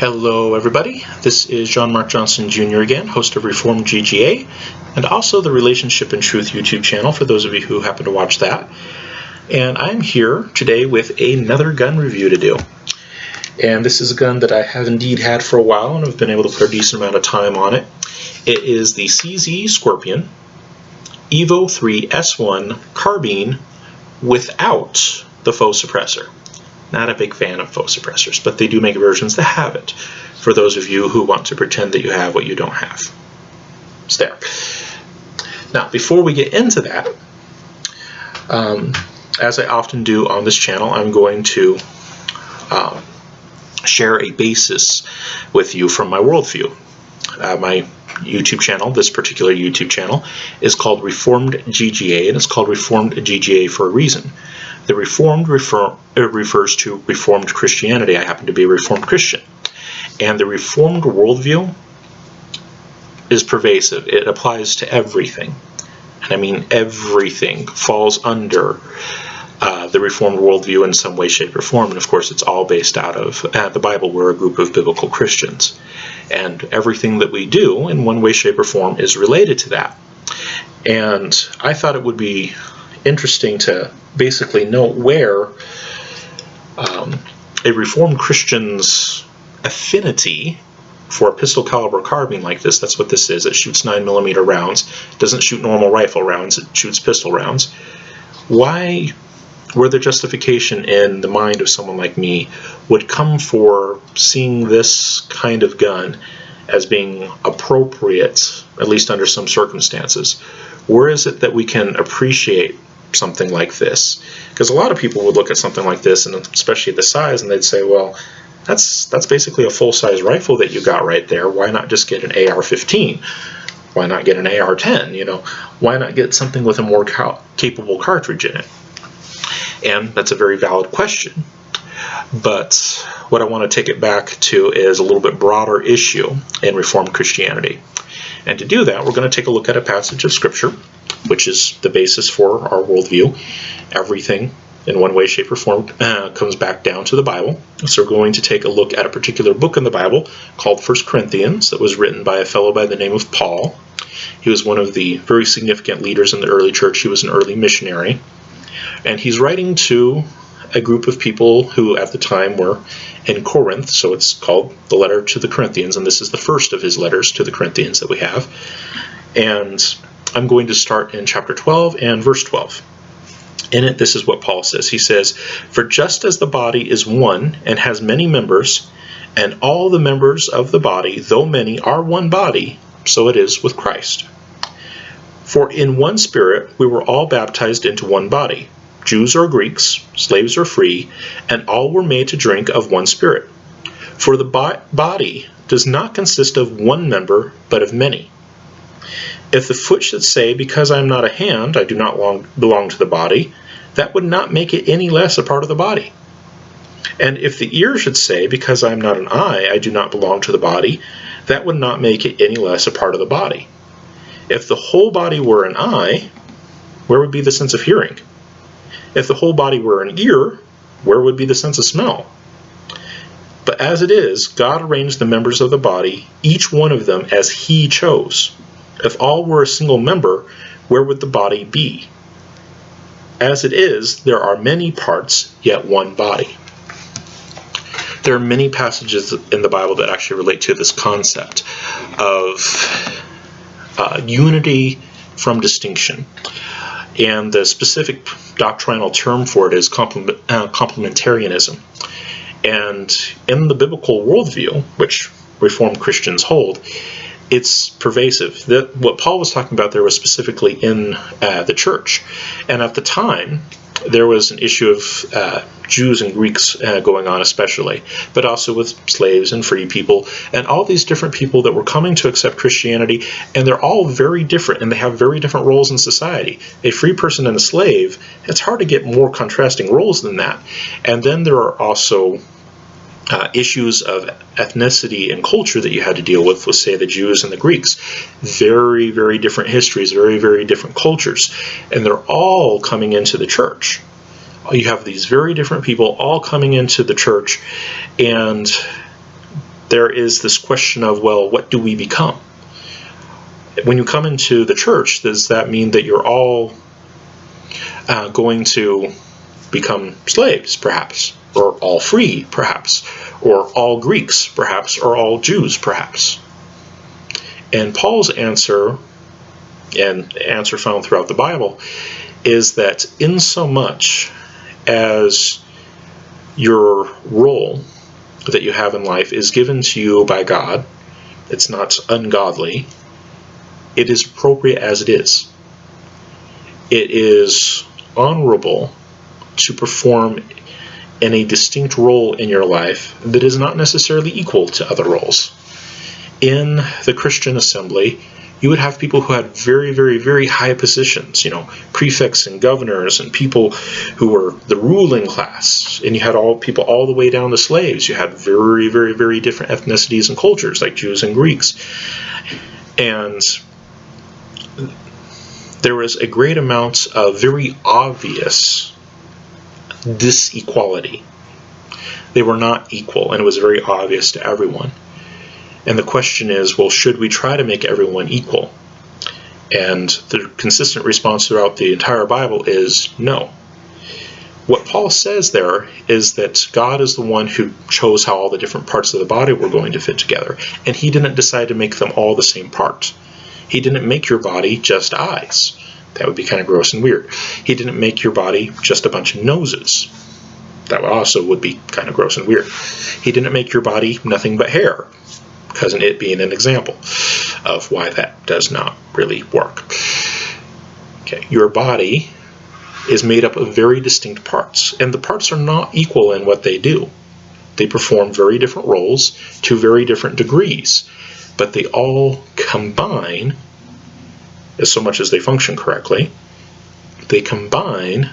Hello everybody, this is John Mark Johnson Jr. again, host of Reformed GGA, and also the Relationship and Truth YouTube channel for those of you who happen to watch that. And I'm here today with another gun review to do. And this is a gun that I have indeed had for a while and have been able to put a decent amount of time on it. It is the CZ Scorpion Evo3 S1 Carbine without the faux suppressor. Not a big fan of faux suppressors, but they do make versions that have it for those of you who want to pretend that you have what you don't have. It's there. Now, before we get into that, as I often do on this channel, I'm going to share a basis with you from my worldview. My YouTube channel, this particular YouTube channel, is called Reformed GGA, and it's called Reformed GGA for a reason. The Reformed refers to Reformed Christianity. I happen to be a Reformed Christian. And the Reformed worldview is pervasive. It applies to everything. And I mean everything falls under the Reformed worldview in some way, shape, or form. And of course, it's all based out of the Bible. We're a group of biblical Christians. And everything that we do in one way, shape, or form is related to that. And I thought it would be interesting to basically note where a Reformed Christian's affinity for a pistol caliber carbine like this, that's what this is, it shoots 9mm rounds, doesn't shoot normal rifle rounds, it shoots pistol rounds. Why, where the justification in the mind of someone like me would come for seeing this kind of gun as being appropriate, at least under some circumstances? Where is it that we can appreciate something like this? Because a lot of people would look at something like this, and especially the size, and they'd say, well, that's basically a full-size rifle that you got right there. Why not just get an AR-15? Why not get an AR-10? You know, why not get something with a more capable cartridge in it? And that's a very valid question. But what I want to take it back to is a little bit broader issue in Reformed Christianity. And to do that, we're going to take a look at a passage of Scripture, which is the basis for our worldview. Everything, in one way, shape, or form, comes back down to the Bible. So we're going to take a look at a particular book in the Bible called 1 Corinthians that was written by a fellow by the name of Paul. He was one of the very significant leaders in the early church. He was an early missionary. And he's writing to a group of people who at the time were in Corinth, so it's called the letter to the Corinthians, and this is the first of his letters to the Corinthians that we have. And I'm going to start in chapter 12 and verse 12. In it, this is what Paul says. He says, "For just as the body is one and has many members, and all the members of the body, though many, are one body, so it is with Christ. For in one Spirit we were all baptized into one body, Jews or Greeks, slaves or free, and all were made to drink of one Spirit. For the body does not consist of one member, but of many. If the foot should say, because I am not a hand, I do not belong to the body, that would not make it any less a part of the body. And if the ear should say, because I am not an eye, I do not belong to the body, that would not make it any less a part of the body. If the whole body were an eye, where would be the sense of hearing? If the whole body were an ear, where would be the sense of smell? But as it is, God arranged the members of the body, each one of them as He chose. If all were a single member, where would the body be? As it is, there are many parts, yet one body." There are many passages in the Bible that actually relate to this concept of unity from distinction. And the specific doctrinal term for it is complementarianism. And in the biblical worldview, which Reformed Christians hold, it's pervasive. What Paul was talking about there was specifically in the church. And at the time, there was an issue of Jews and Greeks going on especially, but also with slaves and free people, and all these different people that were coming to accept Christianity, and they're all very different, and they have very different roles in society. A free person and a slave, it's hard to get more contrasting roles than that. And then there are also issues of ethnicity and culture that you had to deal with say, the Jews and the Greeks. Very, very different histories, very, very different cultures. And they're all coming into the church. You have these very different people all coming into the church, and there is this question of, well, what do we become? When you come into the church, does that mean that you're all going to become slaves, perhaps, or all free, perhaps, or all Greeks, perhaps, or all Jews, perhaps? And Paul's answer, and answer found throughout the Bible, is that in so much as your role that you have in life is given to you by God, it's not ungodly, it is appropriate as it is. It is honorable to perform in a distinct role in your life that is not necessarily equal to other roles. In the Christian assembly, you would have people who had very, very, very high positions, prefects and governors and people who were the ruling class. And you had people all the way down to slaves. You had very, very, very different ethnicities and cultures, like Jews and Greeks. And there was a great amount of very obvious disequality. They were not equal, and it was very obvious to everyone. And the question is, well, should we try to make everyone equal? And the consistent response throughout the entire Bible is no. What Paul says there is that God is the one who chose how all the different parts of the body were going to fit together, and he didn't decide to make them all the same part. He didn't make your body just eyes. That would be kind of gross and weird. He didn't make your body just a bunch of noses. That also would be kind of gross and weird. He didn't make your body nothing but hair, because it being an example of why that does not really work. Okay, your body is made up of very distinct parts, and the parts are not equal in what they do. They perform very different roles to very different degrees, but they all combine, as so much as they function correctly, they combine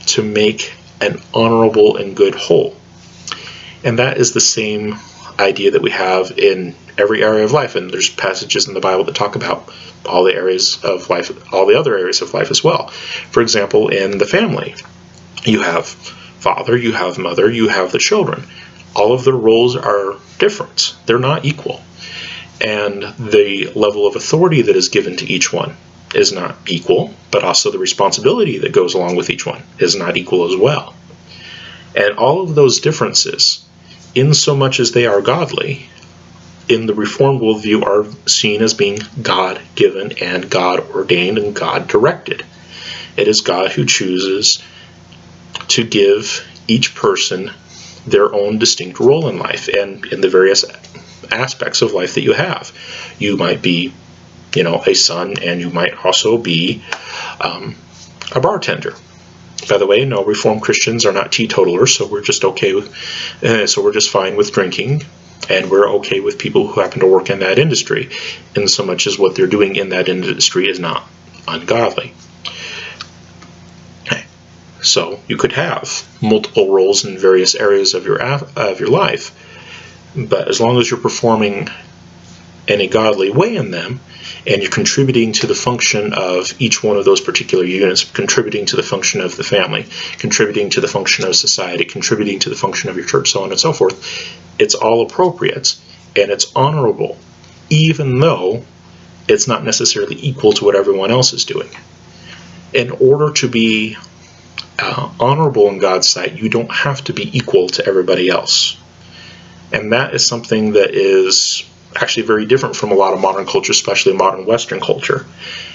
to make an honorable and good whole. And that is the same idea that we have in every area of life, and there's passages in the Bible that talk about all the areas of life, all the other areas of life as well. For example, in the family, you have father, you have mother, you have the children. All of their roles are different. They're not equal. And the level of authority that is given to each one is not equal, but also the responsibility that goes along with each one is not equal as well. And all of those differences, in so much as they are godly, in the Reformed worldview are seen as being God-given and God-ordained and God-directed. It is God who chooses to give each person their own distinct role in life and in the various aspects of life that you have. You might be, a son, and you might also be a bartender. By the way, no, Reformed Christians are not teetotalers, so we're just okay with, so we're just fine with drinking, and we're okay with people who happen to work in that industry, in so much as what they're doing in that industry is not ungodly. Okay. So you could have multiple roles in various areas of your life, but as long as you're performing in a godly way in them, and you're contributing to the function of each one of those particular units, contributing to the function of the family, contributing to the function of society, contributing to the function of your church, so on and so forth, it's all appropriate and it's honorable, even though it's not necessarily equal to what everyone else is doing. In order to be honorable in God's sight, you don't have to be equal to everybody else. And that is something that is actually very different from a lot of modern culture, especially modern Western culture.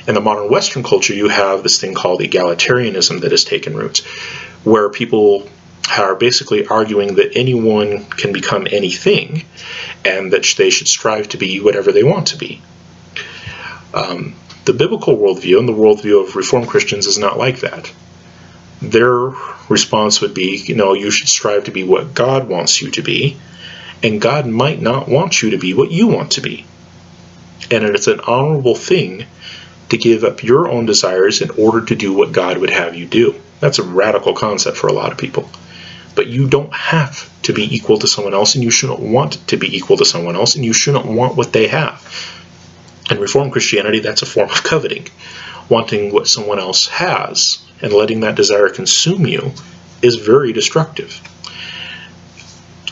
In the modern Western culture, you have this thing called egalitarianism that has taken roots, where people are basically arguing that anyone can become anything and that they should strive to be whatever they want to be. The biblical worldview and the worldview of Reformed Christians is not like that. Their response would be, you should strive to be what God wants you to be, and God might not want you to be what you want to be. And it's an honorable thing to give up your own desires in order to do what God would have you do. That's a radical concept for a lot of people. But you don't have to be equal to someone else, and you shouldn't want to be equal to someone else, and you shouldn't want what they have. In Reformed Christianity, that's a form of coveting. Wanting what someone else has and letting that desire consume you is very destructive.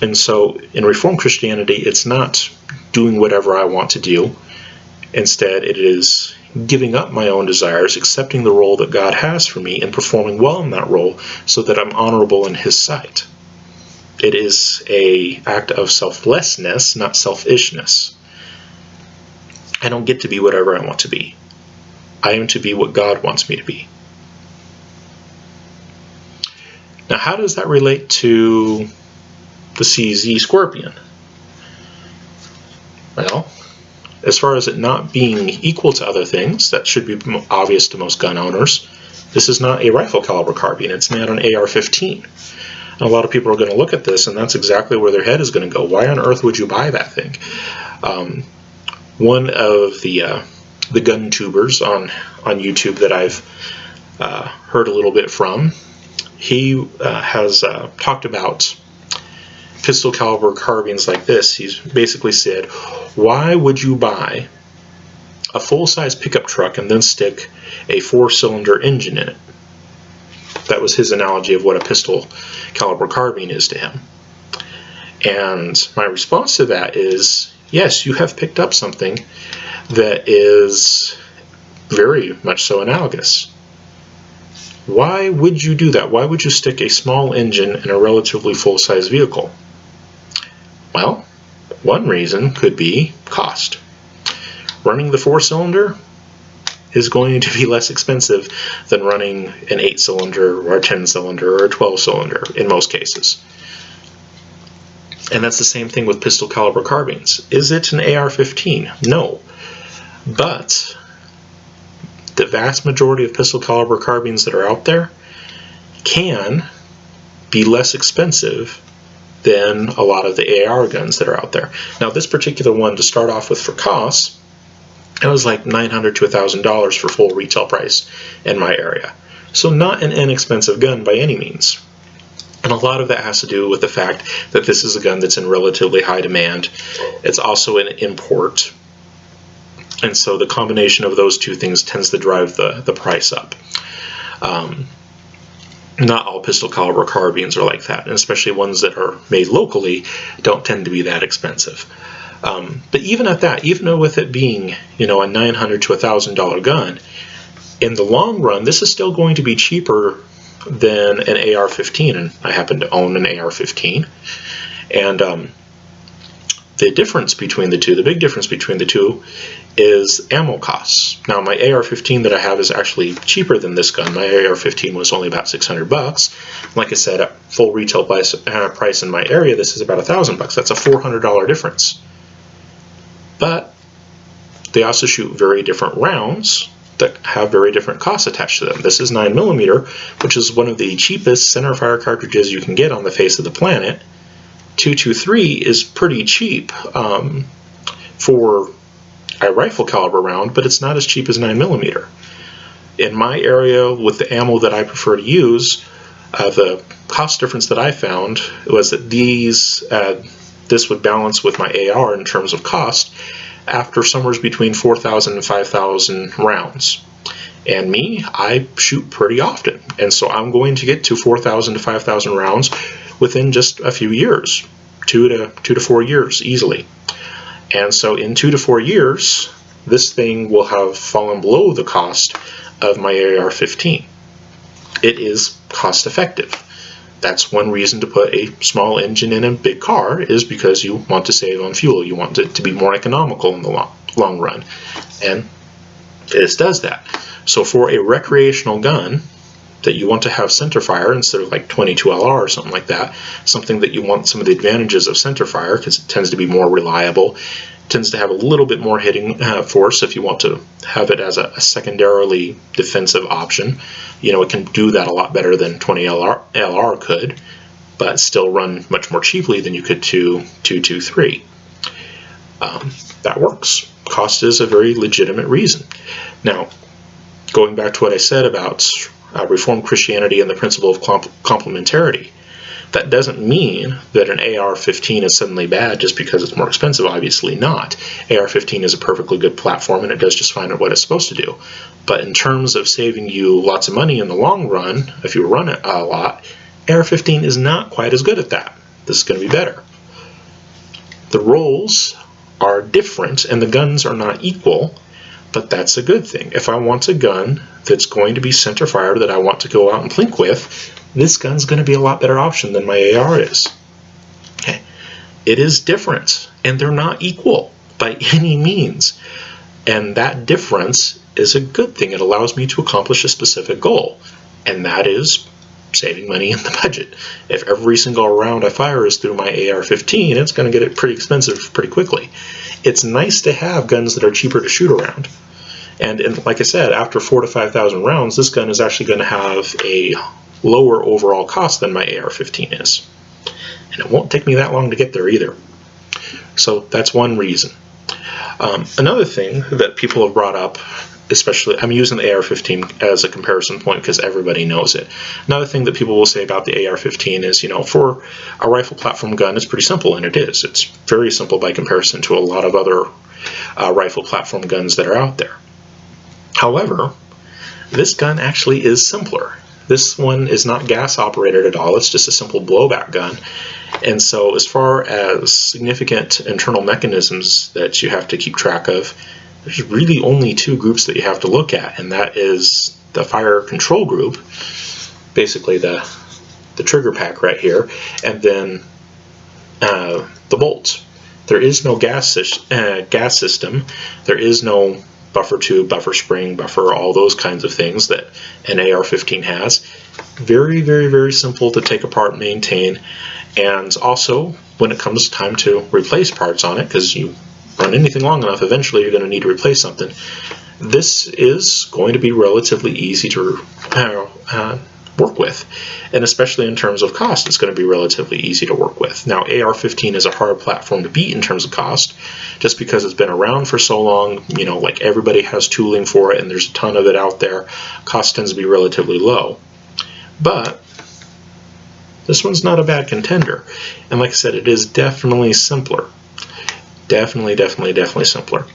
And so in Reformed Christianity, it's not doing whatever I want to do. Instead, it is giving up my own desires, accepting the role that God has for me, and performing well in that role so that I'm honorable in His sight. It is an act of selflessness, not selfishness. I don't get to be whatever I want to be. I am to be what God wants me to be. Now, how does that relate to the CZ Scorpion? Well, as far as it not being equal to other things, that should be obvious to most gun owners. This is not a rifle caliber carbine. It's not an AR-15. And a lot of people are going to look at this, and that's exactly where their head is going to go. Why on earth would you buy that thing? One of the gun tubers on YouTube that I've heard a little bit from, he has talked about pistol caliber carbines like this. He's basically said, why would you buy a full-size pickup truck and then stick a 4-cylinder engine in it? That was his analogy of what a pistol caliber carbine is to him. And my response to that is, yes, you have picked up something that is very much so analogous. Why would you do that? Why would you stick a small engine in a relatively full-size vehicle? Well, one reason could be cost. Running the 4-cylinder is going to be less expensive than running an 8-cylinder or a 10-cylinder or a 12-cylinder in most cases. And that's the same thing with pistol caliber carbines. Is it an AR-15? No. But the vast majority of pistol caliber carbines that are out there can be less expensive than a lot of the AR guns that are out there. Now, this particular one, to start off with for cost, it was like $900 to $1,000 for full retail price in my area. So not an inexpensive gun by any means. And a lot of that has to do with the fact that this is a gun that's in relatively high demand. It's also an import. And so the combination of those two things tends to drive the price up. Not all pistol caliber carbines are like that, and especially ones that are made locally don't tend to be that expensive. But even at that, even with it being, a $900 to $1,000 gun, in the long run, this is still going to be cheaper than an AR-15, and I happen to own an AR-15. And the difference between the two, the big difference between the two, is ammo costs. Now, my AR-15 that I have is actually cheaper than this gun. My AR-15 was only about $600. Like I said, at full retail price in my area, this is about $1,000. That's a $400 difference. But they also shoot very different rounds that have very different costs attached to them. This is 9mm, which is one of the cheapest centerfire cartridges you can get on the face of the planet. 223 is pretty cheap for a rifle caliber round, but it's not as cheap as 9mm. In my area, with the ammo that I prefer to use, the cost difference that I found was that this would balance with my AR in terms of cost after somewhere between 4,000 and 5,000 rounds. And me, I shoot pretty often, and so I'm going to get to 4,000 to 5,000 rounds within just a few years, 2 to 4 years easily. And so in 2 to 4 years, this thing will have fallen below the cost of my AR-15. It is cost effective. That's one reason to put a small engine in a big car, is because you want to save on fuel. You want it to be more economical in the long run. And this does that. So for a recreational gun that you want to have centerfire instead of like 22 LR or something like that, something that you want some of the advantages of centerfire because it tends to be more reliable, tends to have a little bit more hitting force if you want to have it as a secondarily defensive option. It can do that a lot better than 20 LR could, but still run much more cheaply than you could to 223. That works. Cost is a very legitimate reason. Now, going back to what I said about Reformed Christianity and the principle of complementarity, that doesn't mean that an AR-15 is suddenly bad just because it's more expensive. Obviously not. AR-15 is a perfectly good platform, and it does just fine at what it's supposed to do. But in terms of saving you lots of money in the long run, if you run it a lot, AR-15 is not quite as good at that. This is going to be better. The roles are different and the guns are not equal, but that's a good thing. If I want a gun that's going to be center fire that I want to go out and plink with, this gun's going to be a lot better option than my AR is. Okay. It is different, and they're not equal by any means. And that difference is a good thing. It allows me to accomplish a specific goal, and that is saving money in the budget. If every single round I fire is through my AR-15, it's going to get it pretty expensive pretty quickly. It's nice to have guns that are cheaper to shoot around. And like I said, after 4,000 to 5,000 rounds, this gun is actually going to have a lower overall cost than my AR-15 is. And it won't take me that long to get there either. So that's one reason. Another thing that people have brought up, especially, I'm using the AR-15 as a comparison point because everybody knows it. Another thing that people will say about the AR-15 is, for a rifle platform gun, it's pretty simple, and it is. It's very simple by comparison to a lot of other rifle platform guns that are out there. However, this gun actually is simpler. This one is not gas operated at all. It's just a simple blowback gun. And so as far as significant internal mechanisms that you have to keep track of, there's really only two groups that you have to look at, and that is the fire control group, basically the trigger pack right here, and then the bolts. There is no gas system. There is no buffer tube, buffer spring, buffer, all those kinds of things that an AR-15 has. Very, very, very simple to take apart and maintain. And also, when it comes time to replace parts on it, because you run anything long enough, eventually you're going to need to replace something, this is going to be relatively easy to work with. And especially in terms of cost, it's going to be relatively easy to work with. Now, AR-15 is a hard platform to beat in terms of cost, just because it's been around for so long. Like everybody has tooling for it, and there's a ton of it out there. Cost tends to be relatively low. But this one's not a bad contender. And like I said, it is definitely simpler. Definitely simpler.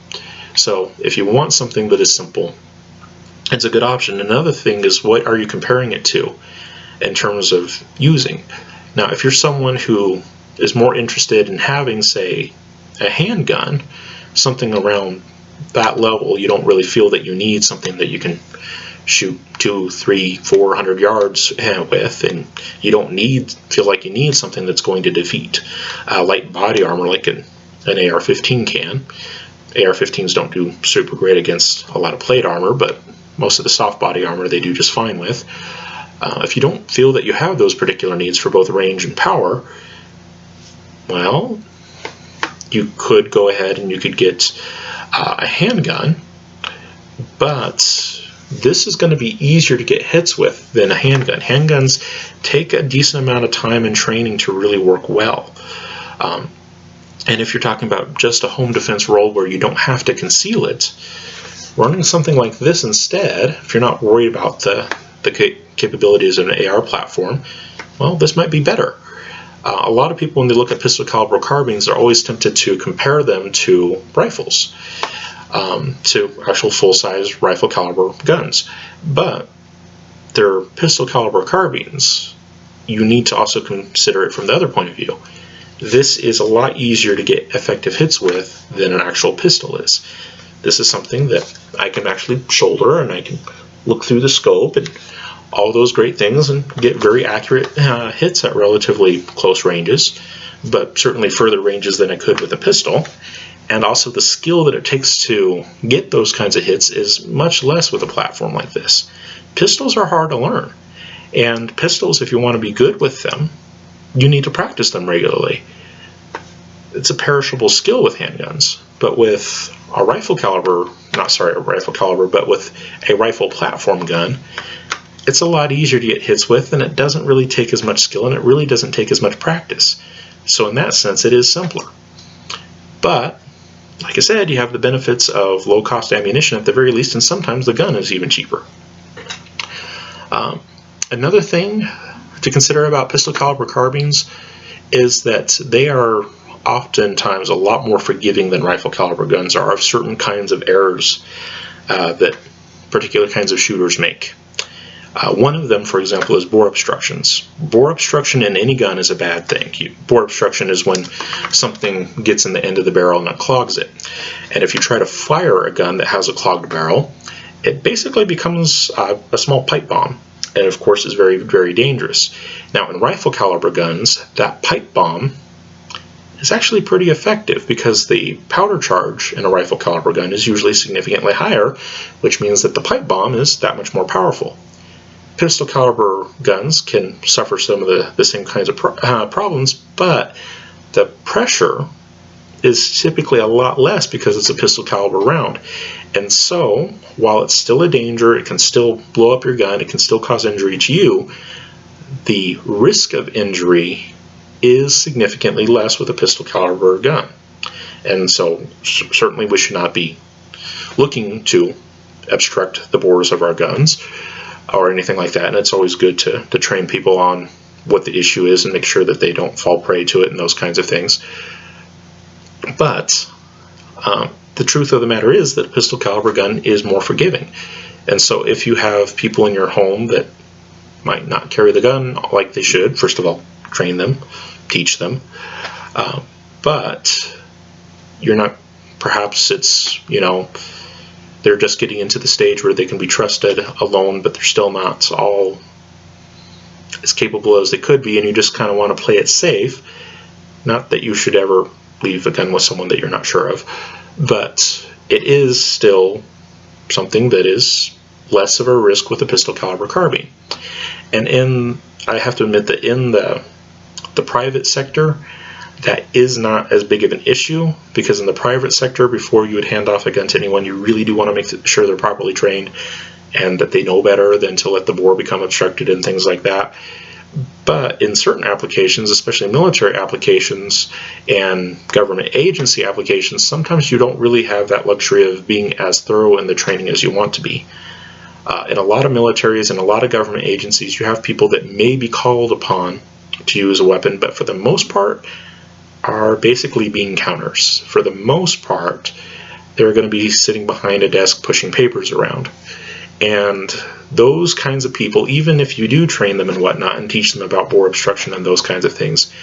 So if you want something that is simple, it's a good option. Another thing is, what are you comparing it to in terms of using? Now, if you're someone who is more interested in having, say, a handgun, something around that level, you don't really feel that you need something that you can shoot 200, 300, 400 yards with, and you don't feel like you need something that's going to defeat light body armor like an AR-15 can. AR-15s don't do super great against a lot of plate armor, but most of the soft body armor they do just fine with. If you don't feel that you have those particular needs for both range and power, well, you could go ahead and you could get a handgun, but this is going to be easier to get hits with than a handgun. Handguns take a decent amount of time and training to really work well. And if you're talking about just a home defense role where you don't have to conceal it, running something like this instead, if you're not worried about the capabilities of an AR platform, well, this might be better. A lot of people, when they look at pistol caliber carbines, are always tempted to compare them to rifles, to actual full-size rifle caliber guns. But they're pistol caliber carbines. You need to also consider it from the other point of view. This is a lot easier to get effective hits with than an actual pistol is. This is something that I can actually shoulder, and I can look through the scope and all those great things and get very accurate hits at relatively close ranges, but certainly further ranges than I could with a pistol. And also the skill that it takes to get those kinds of hits is much less with a platform like this. Pistols are hard to learn, and pistols, if you want to be good with them, you need to practice them regularly. It's a perishable skill with handguns, but with a rifle platform gun, it's a lot easier to get hits with, and it doesn't really take as much skill, and it really doesn't take as much practice. So in that sense, it is simpler. But, like I said, you have the benefits of low-cost ammunition at the very least, and sometimes the gun is even cheaper. Another thing to consider about pistol caliber carbines is that they are oftentimes a lot more forgiving than rifle caliber guns are of certain kinds of errors that particular kinds of shooters make. One of them, for example, is bore obstructions. Bore obstruction in any gun is a bad thing. Bore obstruction is when something gets in the end of the barrel and it clogs it. And if you try to fire a gun that has a clogged barrel, it basically becomes a small pipe bomb, and of course is very, very dangerous. Now, in rifle caliber guns, that pipe bomb is actually pretty effective because the powder charge in a rifle caliber gun is usually significantly higher, which means that the pipe bomb is that much more powerful. Pistol caliber guns can suffer some of the same kinds of problems, but the pressure is typically a lot less because it's a pistol caliber round. And so, while it's still a danger, it can still blow up your gun, it can still cause injury to you, the risk of injury is significantly less with a pistol caliber gun. And so, certainly we should not be looking to obstruct the bores of our guns or anything like that. And it's always good to train people on what the issue is and make sure that they don't fall prey to it and those kinds of things. But the truth of the matter is that a pistol caliber gun is more forgiving. And so if you have people in your home that might not carry the gun like they should, first of all, train them, teach them. But you're not, perhaps it's, they're just getting into the stage where they can be trusted alone, but they're still not all as capable as they could be, and you just kind of want to play it safe. Not that you should ever leave a gun with someone that you're not sure of, but it is still something that is less of a risk with a pistol caliber carbine. And I have to admit that in the private sector, that is not as big of an issue, because in the private sector, before you would hand off a gun to anyone, you really do want to make sure they're properly trained and that they know better than to let the bore become obstructed and things like that. But in certain applications, especially military applications and government agency applications, sometimes you don't really have that luxury of being as thorough in the training as you want to be. In a lot of militaries and a lot of government agencies, you have people that may be called upon to use a weapon, but for the most part are basically bean counters. For the most part, they're going to be sitting behind a desk pushing papers around. And those kinds of people, even if you do train them and whatnot and teach them about bore obstruction and those kinds of things,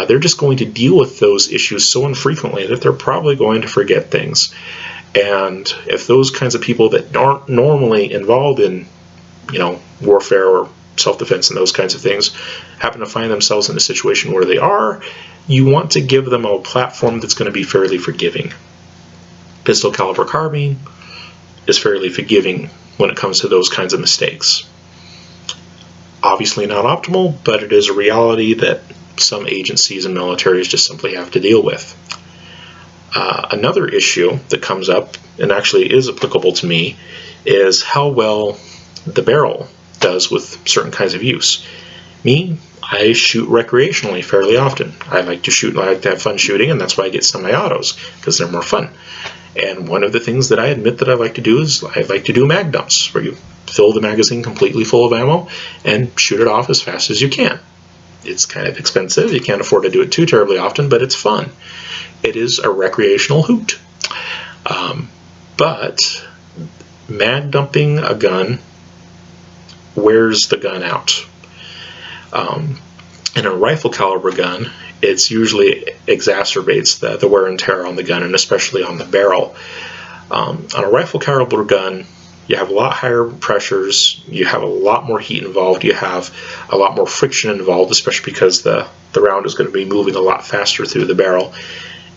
they're just going to deal with those issues so infrequently that they're probably going to forget things. And if those kinds of people that aren't normally involved in, warfare or self-defense and those kinds of things happen to find themselves in a situation where they are, you want to give them a platform that's going to be fairly forgiving. Pistol caliber carbine is fairly forgiving when it comes to those kinds of mistakes. Obviously not optimal, but it is a reality that some agencies and militaries just simply have to deal with. Another issue that comes up, and actually is applicable to me, is how well the barrel does with certain kinds of use. Me, I shoot recreationally fairly often. I like to have fun shooting, and that's why I get semi-autos, because they're more fun. And one of the things that I admit that I like to do is I like to do mag dumps, where you fill the magazine completely full of ammo and shoot it off as fast as you can. It's kind of expensive, you can't afford to do it too terribly often, but it's fun. It is a recreational hoot. But mag dumping a gun wears the gun out. In a rifle caliber gun, it usually exacerbates the wear and tear on the gun, and especially on the barrel. On a rifle caliber gun, you have a lot higher pressures, you have a lot more heat involved, you have a lot more friction involved, especially because the round is going to be moving a lot faster through the barrel.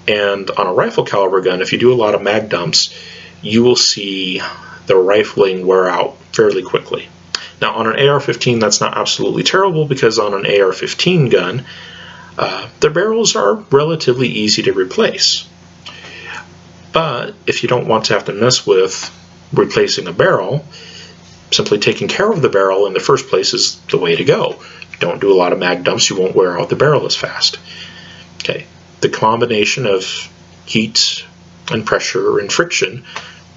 And on a rifle caliber gun, if you do a lot of mag dumps, you will see the rifling wear out fairly quickly. Now on an AR-15, that's not absolutely terrible, because on an AR-15 gun, the barrels are relatively easy to replace. But if you don't want to have to mess with replacing a barrel, simply taking care of the barrel in the first place is the way to go. Don't do a lot of mag dumps, you won't wear out the barrel as fast. Okay, the combination of heat and pressure and friction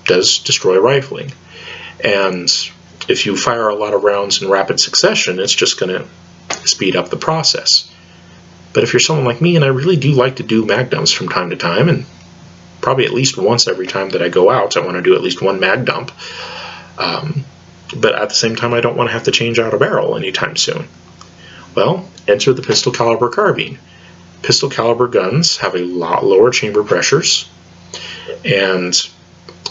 does destroy rifling. And if you fire a lot of rounds in rapid succession, it's just going to speed up the process. But if you're someone like me, and I really do like to do mag dumps from time to time, and probably at least once every time that I go out, I want to do at least one mag dump, but at the same time I don't want to have to change out a barrel anytime soon. Well, enter the pistol caliber carbine. Pistol caliber guns have a lot lower chamber pressures, and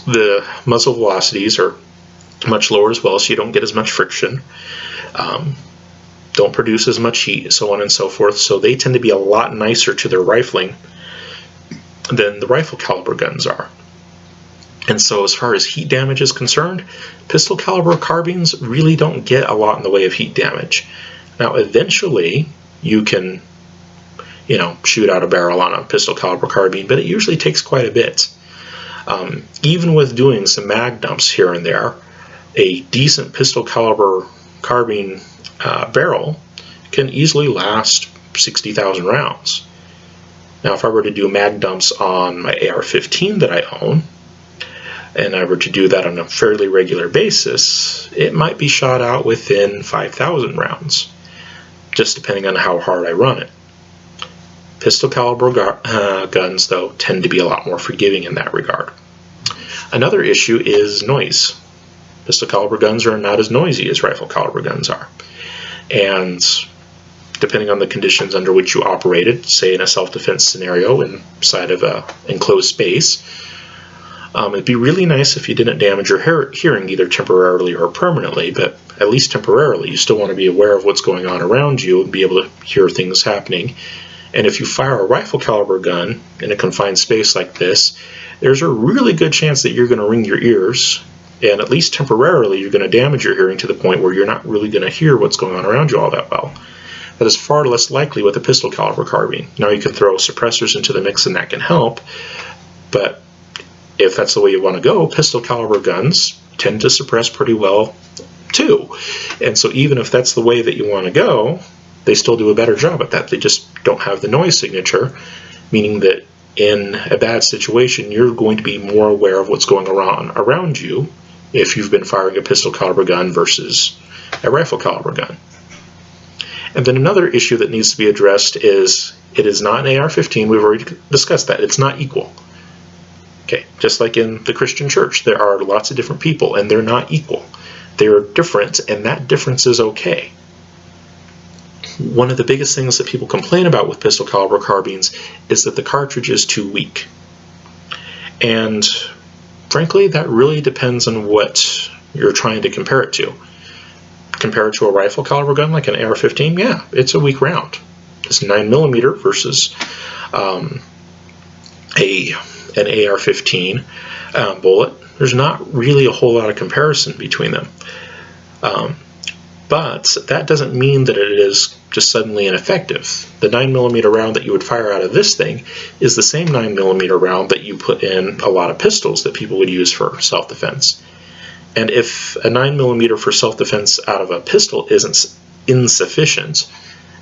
the muzzle velocities are much lower as well, so you don't get as much friction, don't produce as much heat, so on and so forth. So they tend to be a lot nicer to their rifling than the rifle caliber guns are. And so as far as heat damage is concerned, pistol caliber carbines really don't get a lot in the way of heat damage. Now eventually you can, shoot out a barrel on a pistol caliber carbine, but it usually takes quite a bit. Even with doing some mag dumps here and there, a decent pistol caliber carbine barrel can easily last 60,000 rounds. Now if I were to do mag dumps on my AR-15 that I own, and I were to do that on a fairly regular basis, it might be shot out within 5,000 rounds, just depending on how hard I run it. Pistol caliber guns, though, tend to be a lot more forgiving in that regard. Another issue is noise. Pistol caliber guns are not as noisy as rifle caliber guns are. And depending on the conditions under which you operate it, say in a self-defense scenario inside of an enclosed space, it'd be really nice if you didn't damage your hearing either temporarily or permanently, but at least temporarily. You still want to be aware of what's going on around you and be able to hear things happening. And if you fire a rifle caliber gun in a confined space like this, there's a really good chance that you're going to ring your ears, and at least temporarily you're going to damage your hearing to the point where you're not really going to hear what's going on around you all that well. That is far less likely with a pistol caliber carbine. Now you can throw suppressors into the mix and that can help, but if that's the way you want to go, pistol caliber guns tend to suppress pretty well too. And so even if that's the way that you want to go, they still do a better job at that. They just don't have the noise signature, meaning that in a bad situation, you're going to be more aware of what's going on around you if you've been firing a pistol caliber gun versus a rifle caliber gun. And then another issue that needs to be addressed is it is not an AR-15. We've already discussed that. It's not equal. Okay, just like in the Christian church, there are lots of different people, and they're not equal. They are different, and that difference is okay. One of the biggest things that people complain about with pistol caliber carbines is that the cartridge is too weak. And frankly, that really depends on what you're trying to compare it to. Compare it to a rifle caliber gun like an AR-15, yeah, it's a weak round. It's 9mm versus an AR-15 bullet. There's not really a whole lot of comparison between them. But that doesn't mean that it is just suddenly ineffective. The 9mm round that you would fire out of this thing is the same 9mm round that you put in a lot of pistols that people would use for self-defense. And if a 9mm for self-defense out of a pistol isn't insufficient,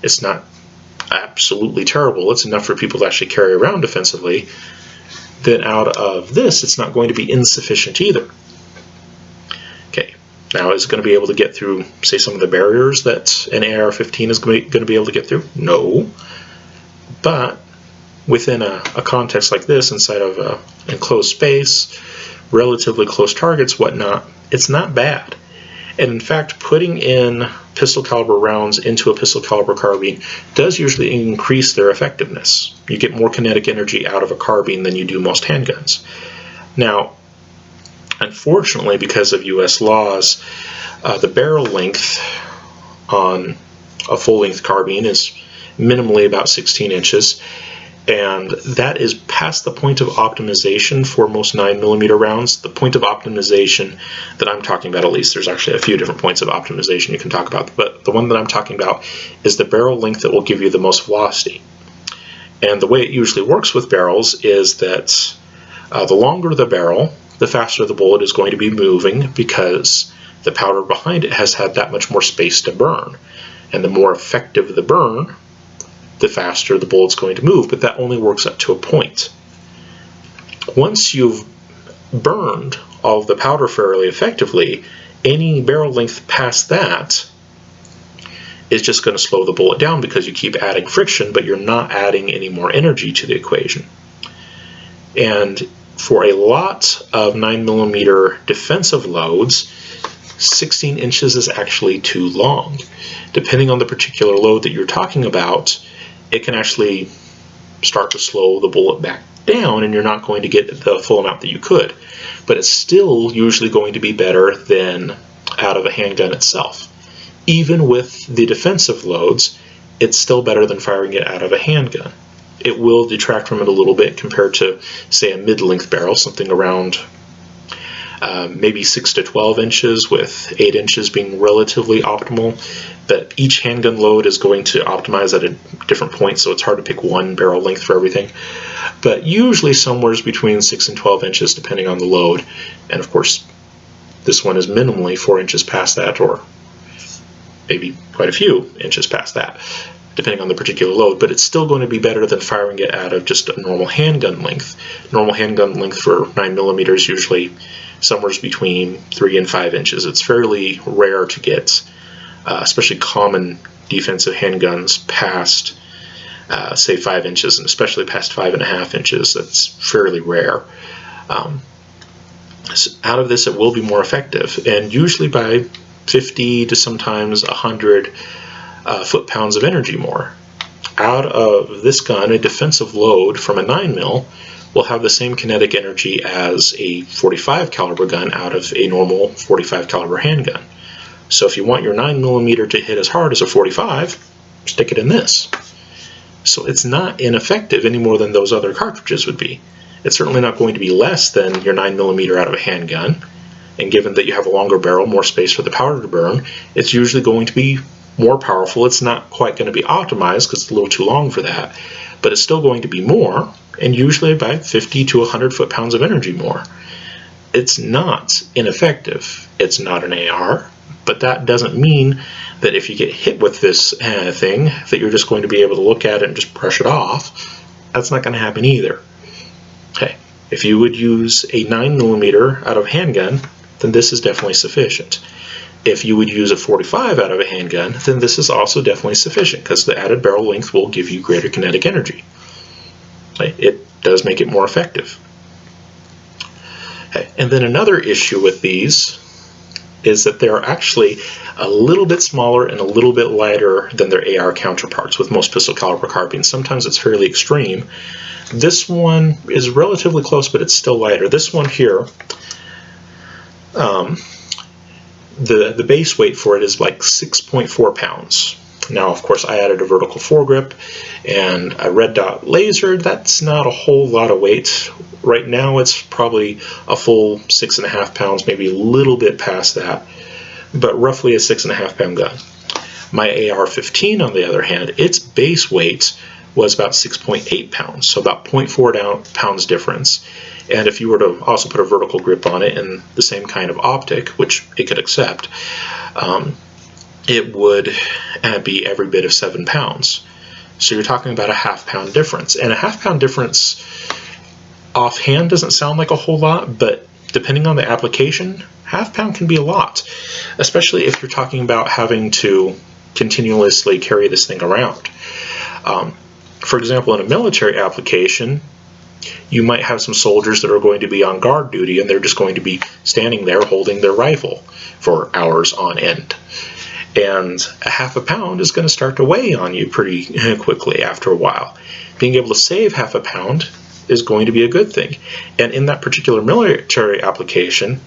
it's not absolutely terrible, it's enough for people to actually carry around defensively, then out of this it's not going to be insufficient either. Okay. Now, is it going to be able to get through, say, some of the barriers that an AR-15 is going to be able to get through? No. But within a context like this, inside of an enclosed space, relatively close targets, whatnot, it's not bad. And in fact, putting in pistol caliber rounds into a pistol caliber carbine does usually increase their effectiveness. You get more kinetic energy out of a carbine than you do most handguns. Now, unfortunately, because of US laws, the barrel length on a full-length carbine is minimally about 16 inches, and that is past the point of optimization for most 9mm rounds. The point of optimization that I'm talking about, at least, there's actually a few different points of optimization you can talk about, but the one that I'm talking about is the barrel length that will give you the most velocity. And the way it usually works with barrels is that the longer the barrel, the faster the bullet is going to be moving, because the powder behind it has had that much more space to burn. And the more effective the burn, the faster the bullet's going to move, but that only works up to a point. Once you've burned all of the powder fairly effectively, any barrel length past that is just going to slow the bullet down, because you keep adding friction, but you're not adding any more energy to the equation. And for a lot of 9mm defensive loads, 16 inches is actually too long. Depending on the particular load that you're talking about, it can actually start to slow the bullet back down, and you're not going to get the full amount that you could. But it's still usually going to be better than out of a handgun itself. Even with the defensive loads, it's still better than firing it out of a handgun. It will detract from it a little bit compared to, say, a mid-length barrel, something around maybe 6 to 12 inches, with 8 inches being relatively optimal. But each handgun load is going to optimize at a different point, so it's hard to pick one barrel length for everything. But usually somewhere between 6 and 12 inches, depending on the load. And of course, this one is minimally 4 inches past that, or maybe quite a few inches past that, depending on the particular load, but it's still going to be better than firing it out of just a normal handgun length. Normal handgun length for 9mm is usually somewhere between 3 and 5 inches. It's fairly rare to get, especially common defensive handguns, past, say, 5 inches, and especially past 5.5 inches. That's fairly rare. So out of this, it will be more effective, and usually by 50 to sometimes 100 foot-pounds of energy more. Out of this gun, a defensive load from a 9mm will have the same kinetic energy as a 45 caliber gun out of a normal 45 caliber handgun. So if you want your 9mm to hit as hard as a 45, stick it in this. So it's not ineffective any more than those other cartridges would be. It's certainly not going to be less than your 9mm out of a handgun, and given that you have a longer barrel, more space for the powder to burn, it's usually going to be more powerful. It's not quite going to be optimized because it's a little too long for that, but it's still going to be more, and usually by 50 to 100 foot-pounds of energy more. It's not ineffective. It's not an AR, but that doesn't mean that if you get hit with this thing that you're just going to be able to look at it and just brush it off. That's not going to happen either. Okay, if you would use a 9mm out of handgun, then this is definitely sufficient. If you would use a 45 out of a handgun, then this is also definitely sufficient because the added barrel length will give you greater kinetic energy. Okay, it does make it more effective. Okay, and then another issue with these is that they're actually a little bit smaller and a little bit lighter than their AR counterparts with most pistol caliber carbines. Sometimes it's fairly extreme. This one is relatively close, but it's still lighter. This one here, the base weight for it is like 6.4 pounds. Now, of course, I added a vertical foregrip and a red dot laser. That's not a whole lot of weight. Right now, it's probably a full 6.5 pounds, maybe a little bit past that, but roughly a 6.5 pound gun. My AR-15, on the other hand, its base weight was about 6.8 pounds, so about 0.4 pounds difference. And if you were to also put a vertical grip on it and the same kind of optic, which it could accept, it would be every bit of 7 pounds. So you're talking about a half-pound difference. And a half-pound difference offhand doesn't sound like a whole lot, but depending on the application, half-pound can be a lot, especially if you're talking about having to continuously carry this thing around. For example, in a military application, you might have some soldiers that are going to be on guard duty, and they're just going to be standing there holding their rifle for hours on end. And a half a pound is going to start to weigh on you pretty quickly after a while. Being able to save half a pound is going to be a good thing. And in that particular military application,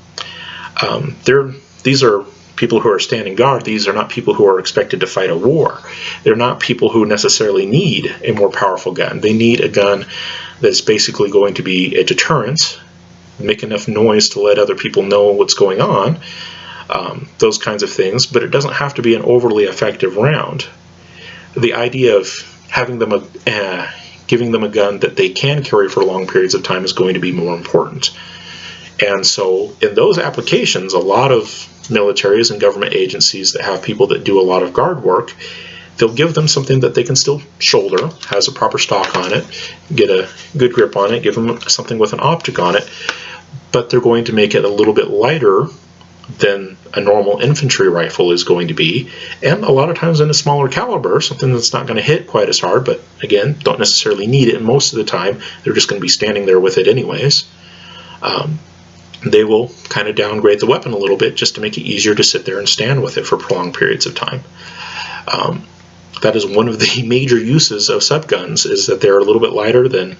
these are people who are standing guard. These are not people who are expected to fight a war. They're not people who necessarily need a more powerful gun. They need a gun that's basically going to be a deterrent, make enough noise to let other people know what's going on, those kinds of things, but it doesn't have to be an overly effective round. The idea of having them giving them a gun that they can carry for long periods of time is going to be more important. And so in those applications, a lot of militaries and government agencies that have people that do a lot of guard work, they'll give them something that they can still shoulder, has a proper stock on it, get a good grip on it, give them something with an optic on it, but they're going to make it a little bit lighter than a normal infantry rifle is going to be, and a lot of times in a smaller caliber, something that's not going to hit quite as hard, but again, don't necessarily need it, and most of the time they're just going to be standing there with it anyways. they will kind of downgrade the weapon a little bit just to make it easier to sit there and stand with it for prolonged periods of time. That is one of the major uses of subguns, is that they're a little bit lighter than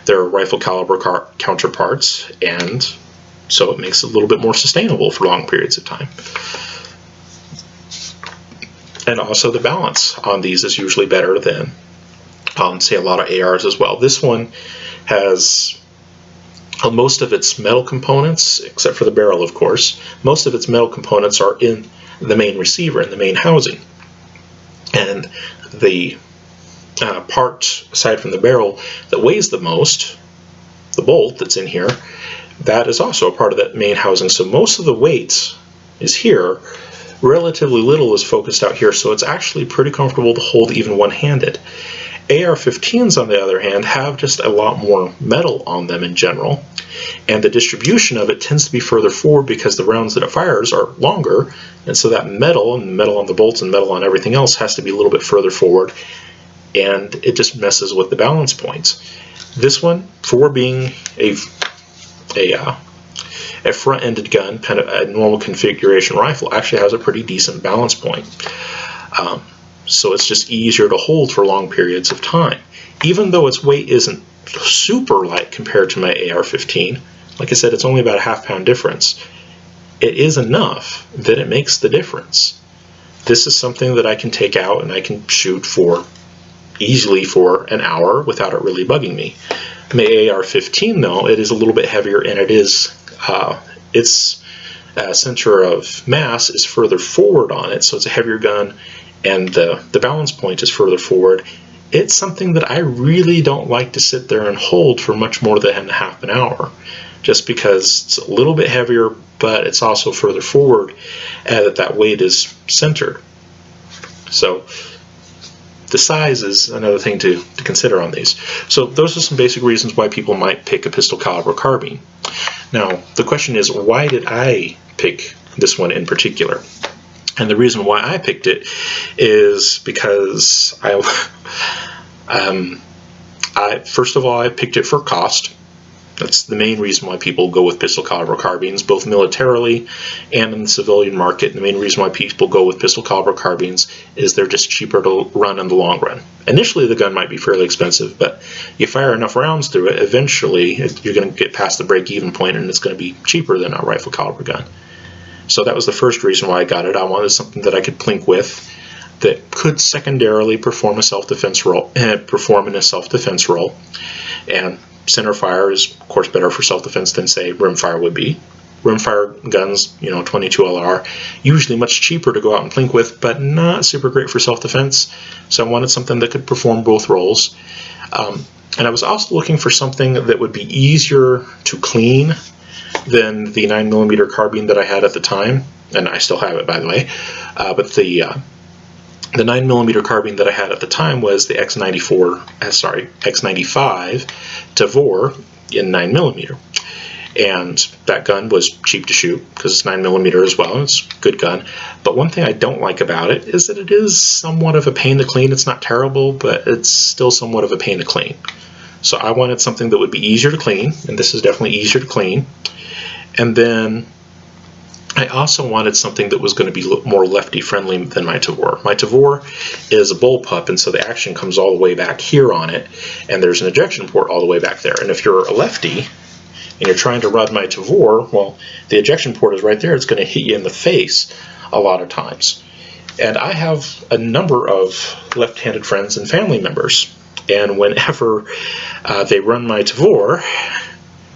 their rifle caliber counterparts, and so it makes it a little bit more sustainable for long periods of time. And also the balance on these is usually better than, say, a lot of ARs as well. This one has most of its metal components, except for the barrel, of course. Most of its metal components are in the main receiver, in the main housing. And the part, aside from the barrel, that weighs the most, the bolt that's in here, that is also a part of that main housing. So most of the weight is here. Relatively little is focused out here, so it's actually pretty comfortable to hold even one-handed. AR-15s, on the other hand, have just a lot more metal on them in general, and the distribution of it tends to be further forward because the rounds that it fires are longer, and so that metal, and metal on the bolts and metal on everything else, has to be a little bit further forward, and it just messes with the balance points. This one, for being a front-ended gun, kind of a normal configuration rifle, actually has a pretty decent balance point. So it's just easier to hold for long periods of time. Even though its weight isn't super light compared to my AR-15, like I said, it's only about a half-pound difference, it is enough that it makes the difference. This is something that I can take out and I can shoot for easily for an hour without it really bugging me. My AR-15, though, it is a little bit heavier, and it is its center of mass is further forward on it, so it's a heavier gun, and the balance point is further forward. It's something that I really don't like to sit there and hold for much more than half an hour, just because it's a little bit heavier, but it's also further forward, and that weight is centered. So the size is another thing to consider on these. So those are some basic reasons why people might pick a pistol caliber carbine. Now, the question is, why did I pick this one in particular? And the reason why I picked it is because first of all, I picked it for cost. That's the main reason why people go with pistol caliber carbines, both militarily and in the civilian market. The main reason why people go with pistol caliber carbines is they're just cheaper to run in the long run. Initially, the gun might be fairly expensive, but you fire enough rounds through it, eventually you're going to get past the break-even point, and it's going to be cheaper than a rifle caliber gun. So that was the first reason why I got it. I wanted something that I could plink with that could secondarily perform a self-defense role, and center fire is, of course, better for self-defense than, say, rimfire would be. Rimfire guns, 22 LR, usually much cheaper to go out and plink with, but not super great for self-defense. So I wanted something that could perform both roles. And I was also looking for something that would be easier to clean than the 9mm carbine that I had at the time, and I still have it, by the way. But the 9mm carbine that I had at the time was the X95 Tavor in 9mm. And that gun was cheap to shoot because it's 9mm as well, and it's a good gun. But one thing I don't like about it is that it is somewhat of a pain to clean. It's not terrible, but it's still somewhat of a pain to clean. So I wanted something that would be easier to clean, and this is definitely easier to clean. And then I also wanted something that was going to be more lefty-friendly than my Tavor. My Tavor is a bullpup, and so the action comes all the way back here on it, and there's an ejection port all the way back there. And if you're a lefty and you're trying to run my Tavor, well, the ejection port is right there. It's going to hit you in the face a lot of times. And I have a number of left-handed friends and family members, and whenever they run my Tavor,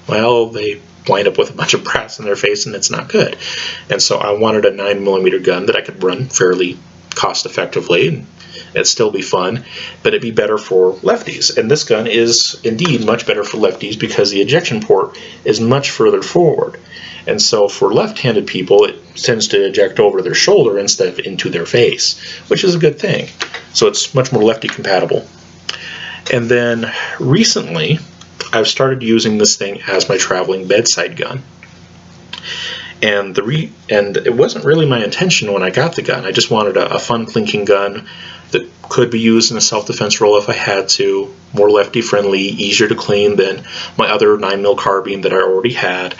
well, they wind up with a bunch of brass in their face, and it's not good. And so I wanted a 9mm gun that I could run fairly cost effectively, and it'd still be fun, but it'd be better for lefties. And this gun is indeed much better for lefties because the ejection port is much further forward. And so for left-handed people, it tends to eject over their shoulder instead of into their face, which is a good thing. So it's much more lefty compatible. And then recently, I've started using this thing as my traveling bedside gun. And it wasn't really my intention when I got the gun. I just wanted a fun plinking gun that could be used in a self-defense role if I had to, more lefty friendly, easier to clean than my other 9mm carbine that I already had.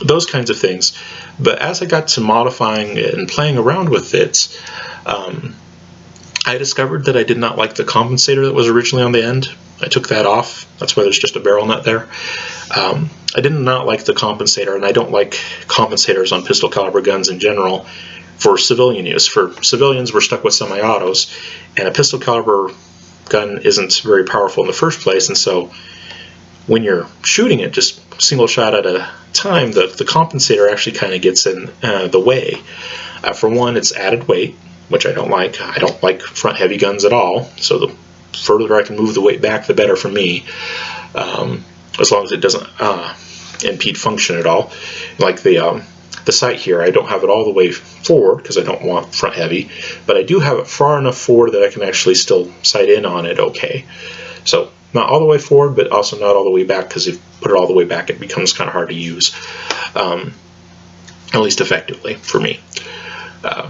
Those kinds of things. But as I got to modifying it and playing around with it, I discovered that I did not like the compensator that was originally on the end. I took that off. That's why there's just a barrel nut there. I did not like the compensator, and I don't like compensators on pistol caliber guns in general for civilian use. For civilians, we're stuck with semi-autos, and a pistol caliber gun isn't very powerful in the first place, and so when you're shooting it just single shot at a time, the compensator actually kind of gets in the way. For one, it's added weight, which I don't like. I don't like front heavy guns at all, so the further I can move the weight back, the better for me, as long as it doesn't impede function at all. Like the sight here, I don't have it all the way forward because I don't want front heavy, but I do have it far enough forward that I can actually still sight in on it okay. So not all the way forward, but also not all the way back, because if you put it all the way back, it becomes kind of hard to use, at least effectively for me. What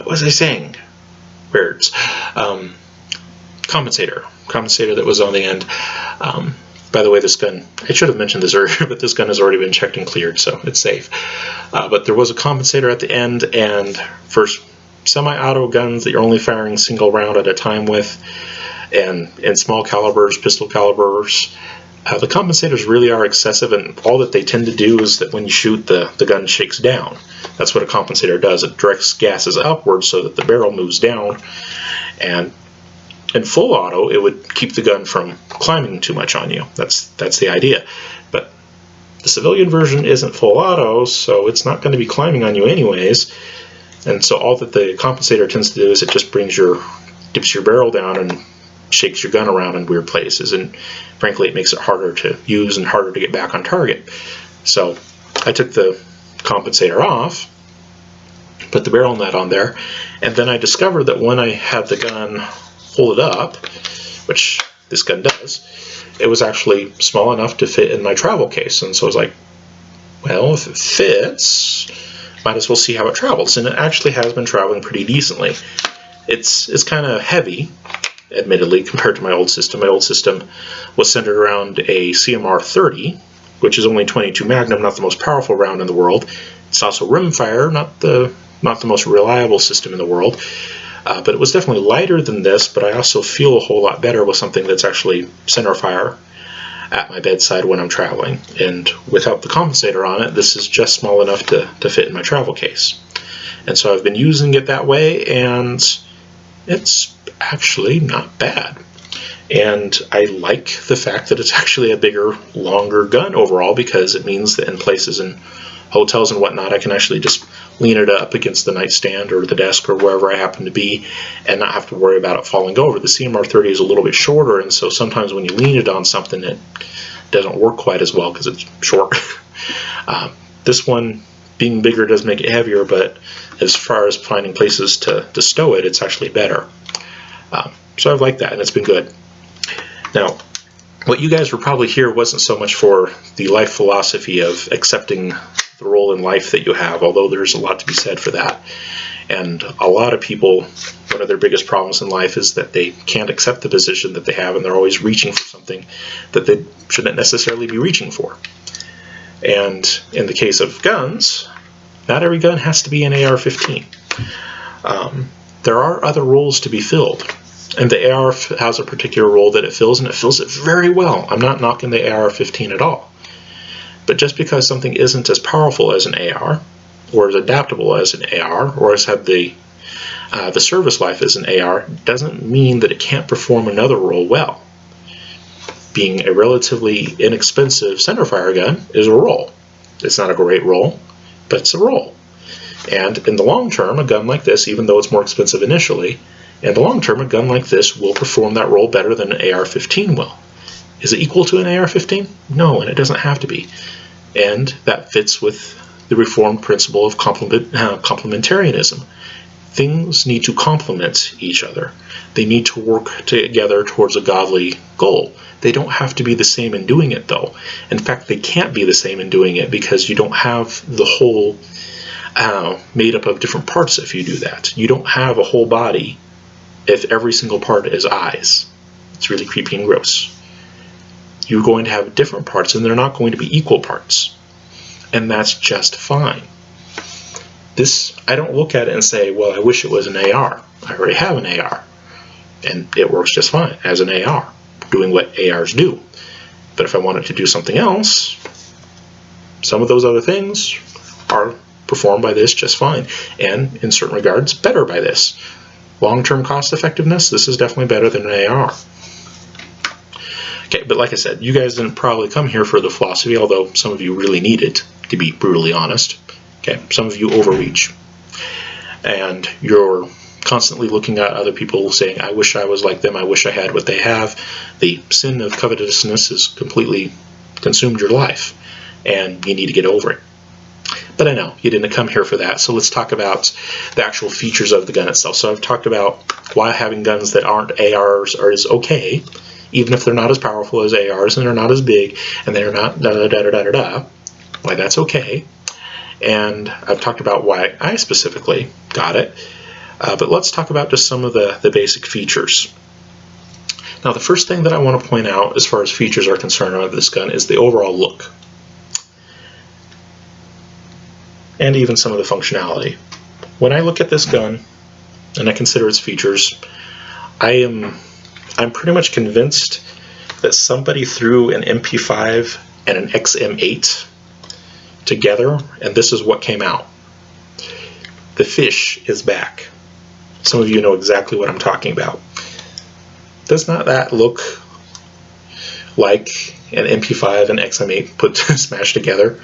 was I saying? Words. Compensator that was on the end. By the way, this gun, I should have mentioned this earlier, but this gun has already been checked and cleared, so it's safe. But there was a compensator at the end, and for semi-auto guns that you're only firing single round at a time with, and in small calibers, pistol calibers, the compensators really are excessive, and all that they tend to do is that when you shoot, the gun shakes down. That's what a compensator does. It directs gases upwards so that the barrel moves down, and in full auto, it would keep the gun from climbing too much on you. That's the idea. But the civilian version isn't full auto, so it's not going to be climbing on you anyways. And so all that the compensator tends to do is it just dips your barrel down and shakes your gun around in weird places. And frankly, it makes it harder to use and harder to get back on target. So I took the compensator off, put the barrel nut on there, and then I discovered that when I had the gun pull it up, which this gun does, it was actually small enough to fit in my travel case. And so I was like, well, if it fits, might as well see how it travels. And it actually has been traveling pretty decently. It's kind of heavy, admittedly, compared to my old system. My old system was centered around a CMR 30, which is only 22 Magnum, not the most powerful round in the world. It's also rimfire, not the most reliable system in the world. But it was definitely lighter than this, but I also feel a whole lot better with something that's actually center fire at my bedside when I'm traveling. And without the compensator on it, this is just small enough to fit in my travel case. And so I've been using it that way, and it's actually not bad. And I like the fact that it's actually a bigger, longer gun overall, because it means that in places in hotels and whatnot, I can actually just lean it up against the nightstand or the desk or wherever I happen to be and not have to worry about it falling over. The CMR 30 is a little bit shorter, and so sometimes when you lean it on something, it doesn't work quite as well because it's short. This one, being bigger, does make it heavier, but as far as finding places to stow it, it's actually better. So I've liked that, and it's been good. Now, what you guys were probably here wasn't so much for the life philosophy of accepting the role in life that you have, although there's a lot to be said for that. And a lot of people, one of their biggest problems in life is that they can't accept the position that they have, and they're always reaching for something that they shouldn't necessarily be reaching for. And in the case of guns, not every gun has to be an AR-15. There are other roles to be filled. And the AR has a particular role that it fills, and it fills it very well. I'm not knocking the AR-15 at all. But just because something isn't as powerful as an AR, or as adaptable as an AR, or has had the service life as an AR, doesn't mean that it can't perform another role well. Being a relatively inexpensive centerfire gun is a role. It's not a great role, but it's a role. And in the long term, a gun like this, even though it's more expensive initially, in the long term, a gun like this will perform that role better than an AR-15 will. Is it equal to an AR-15? No, and it doesn't have to be. And that fits with the reformed principle of complementarianism. Things need to complement each other. They need to work together towards a godly goal. They don't have to be the same in doing it, though. In fact, they can't be the same in doing it because you don't have the whole made up of different parts if you do that. You don't have a whole body if every single part is eyes. It's really creepy and gross. You're going to have different parts, and they're not going to be equal parts. And that's just fine. This, I don't look at it and say, well, I wish it was an AR. I already have an AR. And it works just fine as an AR, doing what ARs do. But if I wanted to do something else, some of those other things are performed by this just fine. And in certain regards, better by this. Long-term cost effectiveness, this is definitely better than an AR. Okay, but like I said, you guys didn't probably come here for the philosophy, although some of you really need it, to be brutally honest. Okay, some of you overreach. And you're constantly looking at other people saying, I wish I was like them, I wish I had what they have. The sin of covetousness has completely consumed your life, and you need to get over it. But I know, you didn't come here for that, so let's talk about the actual features of the gun itself. So I've talked about why having guns that aren't ARs is okay, even if they're not as powerful as ARs, and they're not as big, and they're not da-da-da-da-da-da, why that's okay. And I've talked about why I specifically got it. But let's talk about just some of the basic features. Now, the first thing that I want to point out as far as features are concerned on this gun is the overall look. And even some of the functionality. When I look at this gun, and I consider its features, I'm pretty much convinced that somebody threw an MP5 and an XM8 together, and this is what came out. The fish is back. Some of you know exactly what I'm talking about. Does not that look like an MP5 and XM8 put smashed together?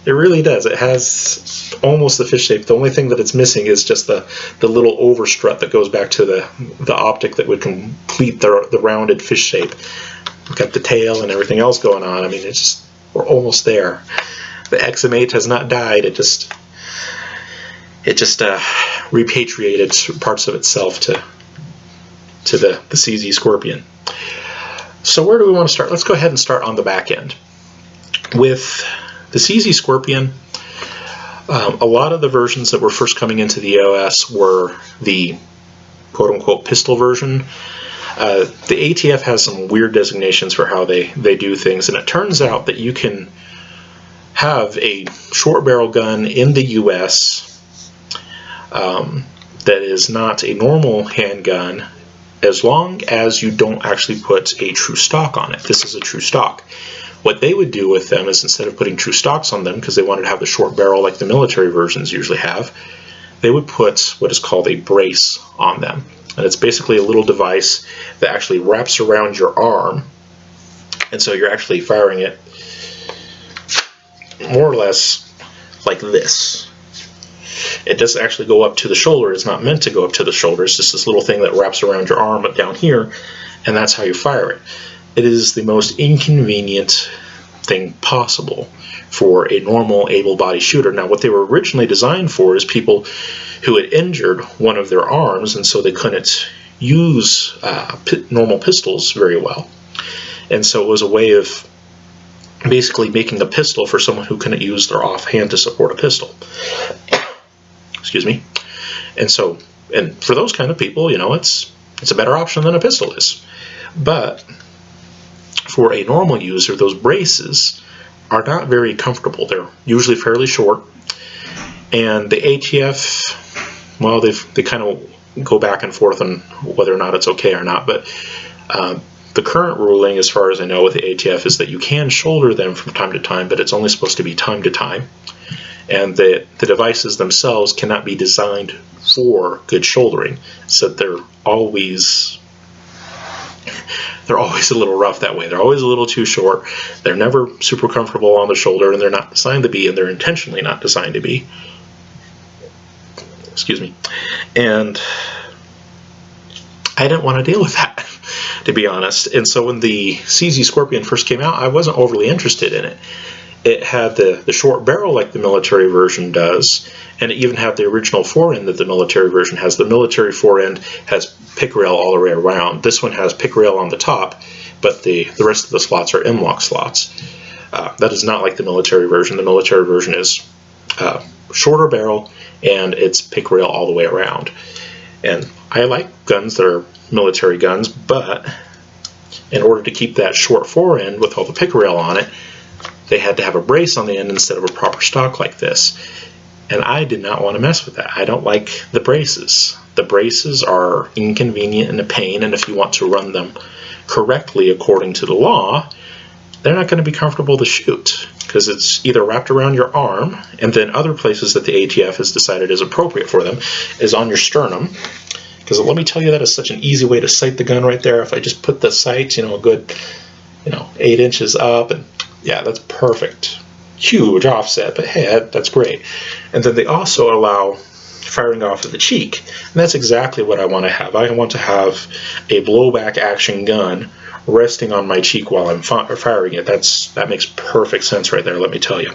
It really does. It has almost the fish shape. The only thing that it's missing is just the little overstrut that goes back to the optic that would complete the rounded fish shape. We've got the tail and everything else going on. I mean, it's just, we're almost there. The XM8 has not died. It just repatriated parts of itself to the CZ Scorpion. So where do we want to start? Let's go ahead and start on the back end. With the CZ Scorpion, a lot of the versions that were first coming into the EOS were the quote-unquote pistol version. The ATF has some weird designations for how they do things, and it turns out that you can have a short barrel gun in the US that is not a normal handgun as long as you don't actually put a true stock on it. This is a true stock. What they would do with them is, instead of putting true stocks on them, because they wanted to have the short barrel like the military versions usually have, they would put what is called a brace on them. And it's basically a little device that actually wraps around your arm, and so you're actually firing it more or less like this. It doesn't actually go up to the shoulder. It's not meant to go up to the shoulder. It's just this little thing that wraps around your arm up down here, and that's how you fire it. It is the most inconvenient thing possible for a normal able-bodied shooter. Now, what they were originally designed for is people who had injured one of their arms, and so they couldn't use normal pistols very well. And so it was a way of basically making a pistol for someone who couldn't use their offhand to support a pistol. Excuse me. And so, and for those kind of people, you know, it's a better option than a pistol is. But for a normal user, those braces are not very comfortable. They're usually fairly short, and the ATF, well, they kind of go back and forth on whether or not it's okay or not, but the current ruling, as far as I know with the ATF, is that you can shoulder them from time to time, but it's only supposed to be time to time, and the devices themselves cannot be designed for good shouldering, so they're always a little rough that way. They're always a little too short. They're never super comfortable on the shoulder, and they're not designed to be, and they're intentionally not designed to be. Excuse me. And I didn't want to deal with that, to be honest. And so when the CZ Scorpion first came out, I wasn't overly interested in it. It had the short barrel like the military version does, and it even had the original forend that the military version has. The military forend has pick rail all the way around. This one has pick rail on the top, but the rest of the slots are M-lock slots. That is not like the military version. The military version is shorter barrel, and it's pick rail all the way around. And I like guns that are military guns, but in order to keep that short forend with all the pick rail on it, they had to have a brace on the end instead of a proper stock like this. And I did not want to mess with that. I don't like the braces. The braces are inconvenient and a pain, and if you want to run them correctly according to the law, they're not going to be comfortable to shoot, because it's either wrapped around your arm, and then other places that the ATF has decided is appropriate for them is on your sternum. Because let me tell you, that is such an easy way to sight the gun right there. If I just put the sight, a good, 8 inches up, and yeah, that's perfect. Huge offset, but hey, that's great. And then they also allow firing off of the cheek, and that's exactly what I want to have. I want to have a blowback action gun resting on my cheek while I'm firing it. That makes perfect sense right there, let me tell you.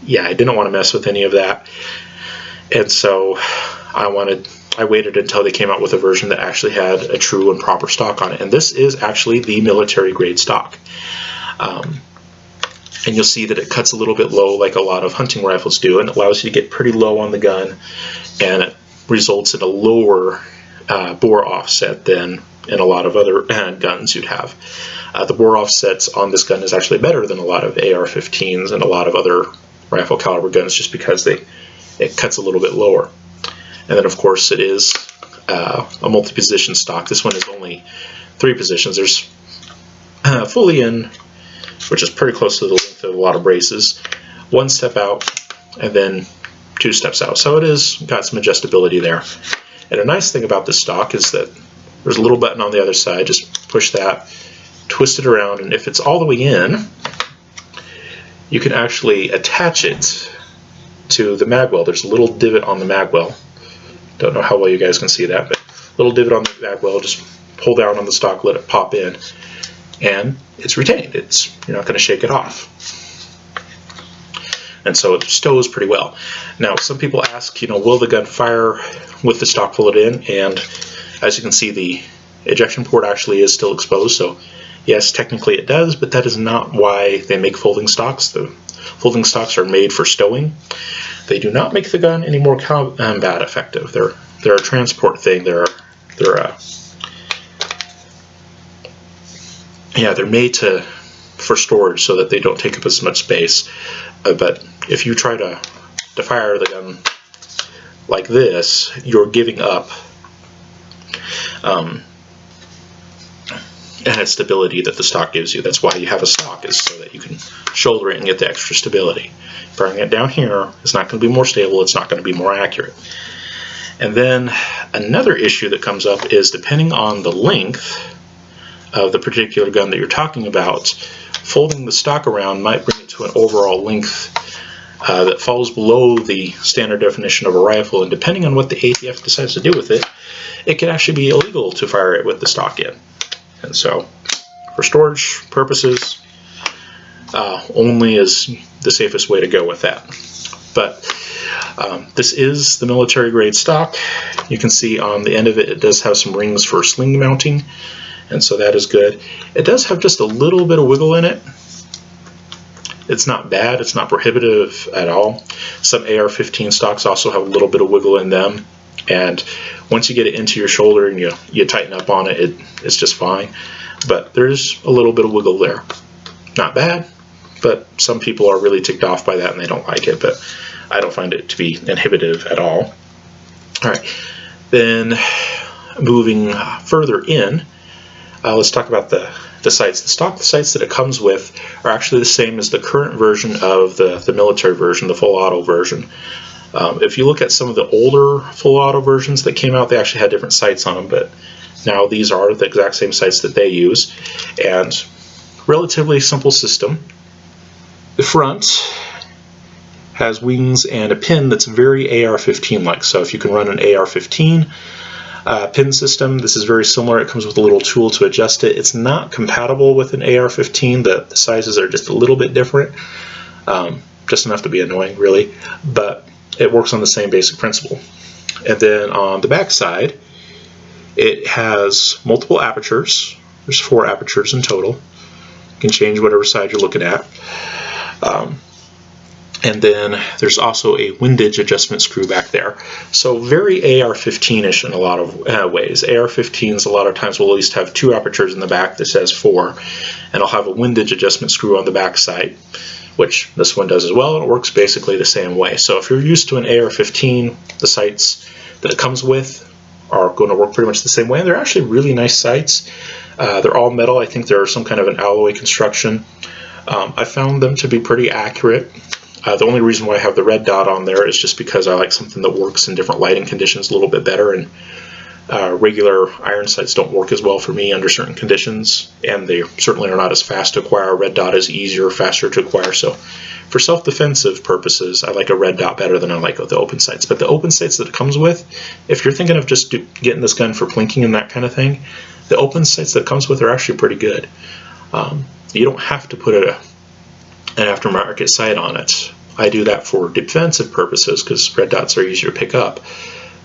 Yeah, I didn't want to mess with any of that, and so I waited until they came out with a version that actually had a true and proper stock on it, and this is actually the military grade stock. And you'll see that it cuts a little bit low like a lot of hunting rifles do, and it allows you to get pretty low on the gun, and it results in a lower bore offset than in a lot of other guns you'd have. The bore offsets on this gun is actually better than a lot of AR-15s and a lot of other rifle caliber guns, just because it cuts a little bit lower. And then of course it is a multi-position stock. This one is only 3 positions. There's fully in, which is pretty close to the length of a lot of braces, 1 step out, and then 2 steps out. So it is got some adjustability there. And a nice thing about this stock is that there's a little button on the other side. Just push that, twist it around, and if it's all the way in, you can actually attach it to the mag well. There's a little divot on the mag well. Don't know how well you guys can see that, but a little divot on the mag well. Just pull down on the stock, let it pop in, and it's retained. You're not going to shake it off. And so it stows pretty well. Now, some people ask, will the gun fire with the stock folded in? And as you can see, the ejection port actually is still exposed. So yes, technically it does, but that is not why they make folding stocks. The folding stocks are made for stowing. They do not make the gun any more combat effective. They're a transport thing. They're made for storage so that they don't take up as much space. But if you try to fire the gun like this, you're giving up and stability that the stock gives you. That's why you have a stock, is so that you can shoulder it and get the extra stability. Firing it down here is not going to be more stable. It's not going to be more accurate. And then another issue that comes up is, depending on the length of the particular gun that you're talking about, folding the stock around might bring it to an overall length that falls below the standard definition of a rifle, and depending on what the ATF decides to do with it, it can actually be illegal to fire it with the stock in. And so, for storage purposes, only is the safest way to go with that. But this is the military grade stock. You can see on the end of it, it does have some rings for sling mounting, and so that is good. It does have just a little bit of wiggle in it. It's not bad, it's not prohibitive at all. Some AR-15 stocks also have a little bit of wiggle in them, and once you get it into your shoulder and you tighten up on it, it's just fine. But there's a little bit of wiggle there. Not bad, but some people are really ticked off by that and they don't like it, but I don't find it to be inhibitive at all. Alright, then moving further in, let's talk about the sights. The stock sights that it comes with are actually the same as the current version of the military version, the full auto version. If you look at some of the older full auto versions that came out, they actually had different sights on them, but now these are the exact same sights that they use, and relatively simple system. The front has wings and a pin that's very AR-15 like, so if you can run an AR-15 pin system, this is very similar. It comes with a little tool to adjust it. It's not compatible with an AR-15. The sizes are just a little bit different, just enough to be annoying really, but it works on the same basic principle. And then on the back side, it has multiple apertures. There's 4 apertures in total. You can change whatever side you're looking at. And then there's also a windage adjustment screw back there. So very AR-15-ish in a lot of ways. AR-15s a lot of times will at least have 2 apertures in the back. This has 4. And I'll have a windage adjustment screw on the back side, which this one does as well, and it works basically the same way. So if you're used to an AR-15, the sights that it comes with are going to work pretty much the same way, and they're actually really nice sights. They're all metal. I think they're some kind of an alloy construction. I found them to be pretty accurate. The only reason why I have the red dot on there is just because I like something that works in different lighting conditions a little bit better, and regular iron sights don't work as well for me under certain conditions, and they certainly are not as fast to acquire. A red dot is easier, faster to acquire, so for self-defensive purposes, I like a red dot better than I like the open sights. But the open sights that it comes with, if you're thinking of just getting this gun for plinking and that kind of thing, the open sights that it comes with are actually pretty good. You don't have to put an aftermarket sight on it. I do that for defensive purposes because red dots are easier to pick up,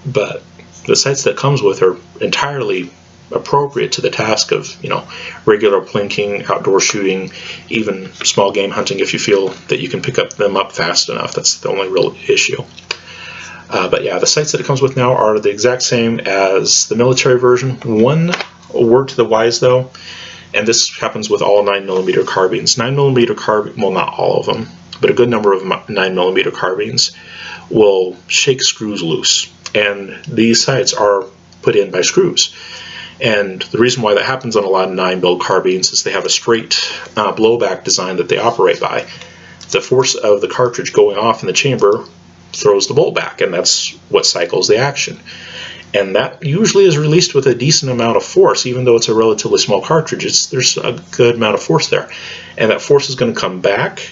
but the sights that comes with are entirely appropriate to the task of, you know, regular plinking, outdoor shooting, even small game hunting if you feel that you can pick them up fast enough. That's the only real issue. But yeah, the sights that it comes with now are the exact same as the military version. One word to the wise though, and this happens with all 9mm carbines. 9mm carbine, well, not all of them, but a good number of 9mm carbines will shake screws loose, and these sights are put in by screws. And the reason why that happens on a lot of 9mm carbines is they have a straight blowback design that they operate by. The force of the cartridge going off in the chamber throws the bolt back, and that's what cycles the action. And that usually is released with a decent amount of force, even though it's a relatively small cartridge. There's a good amount of force there, and that force is going to come back.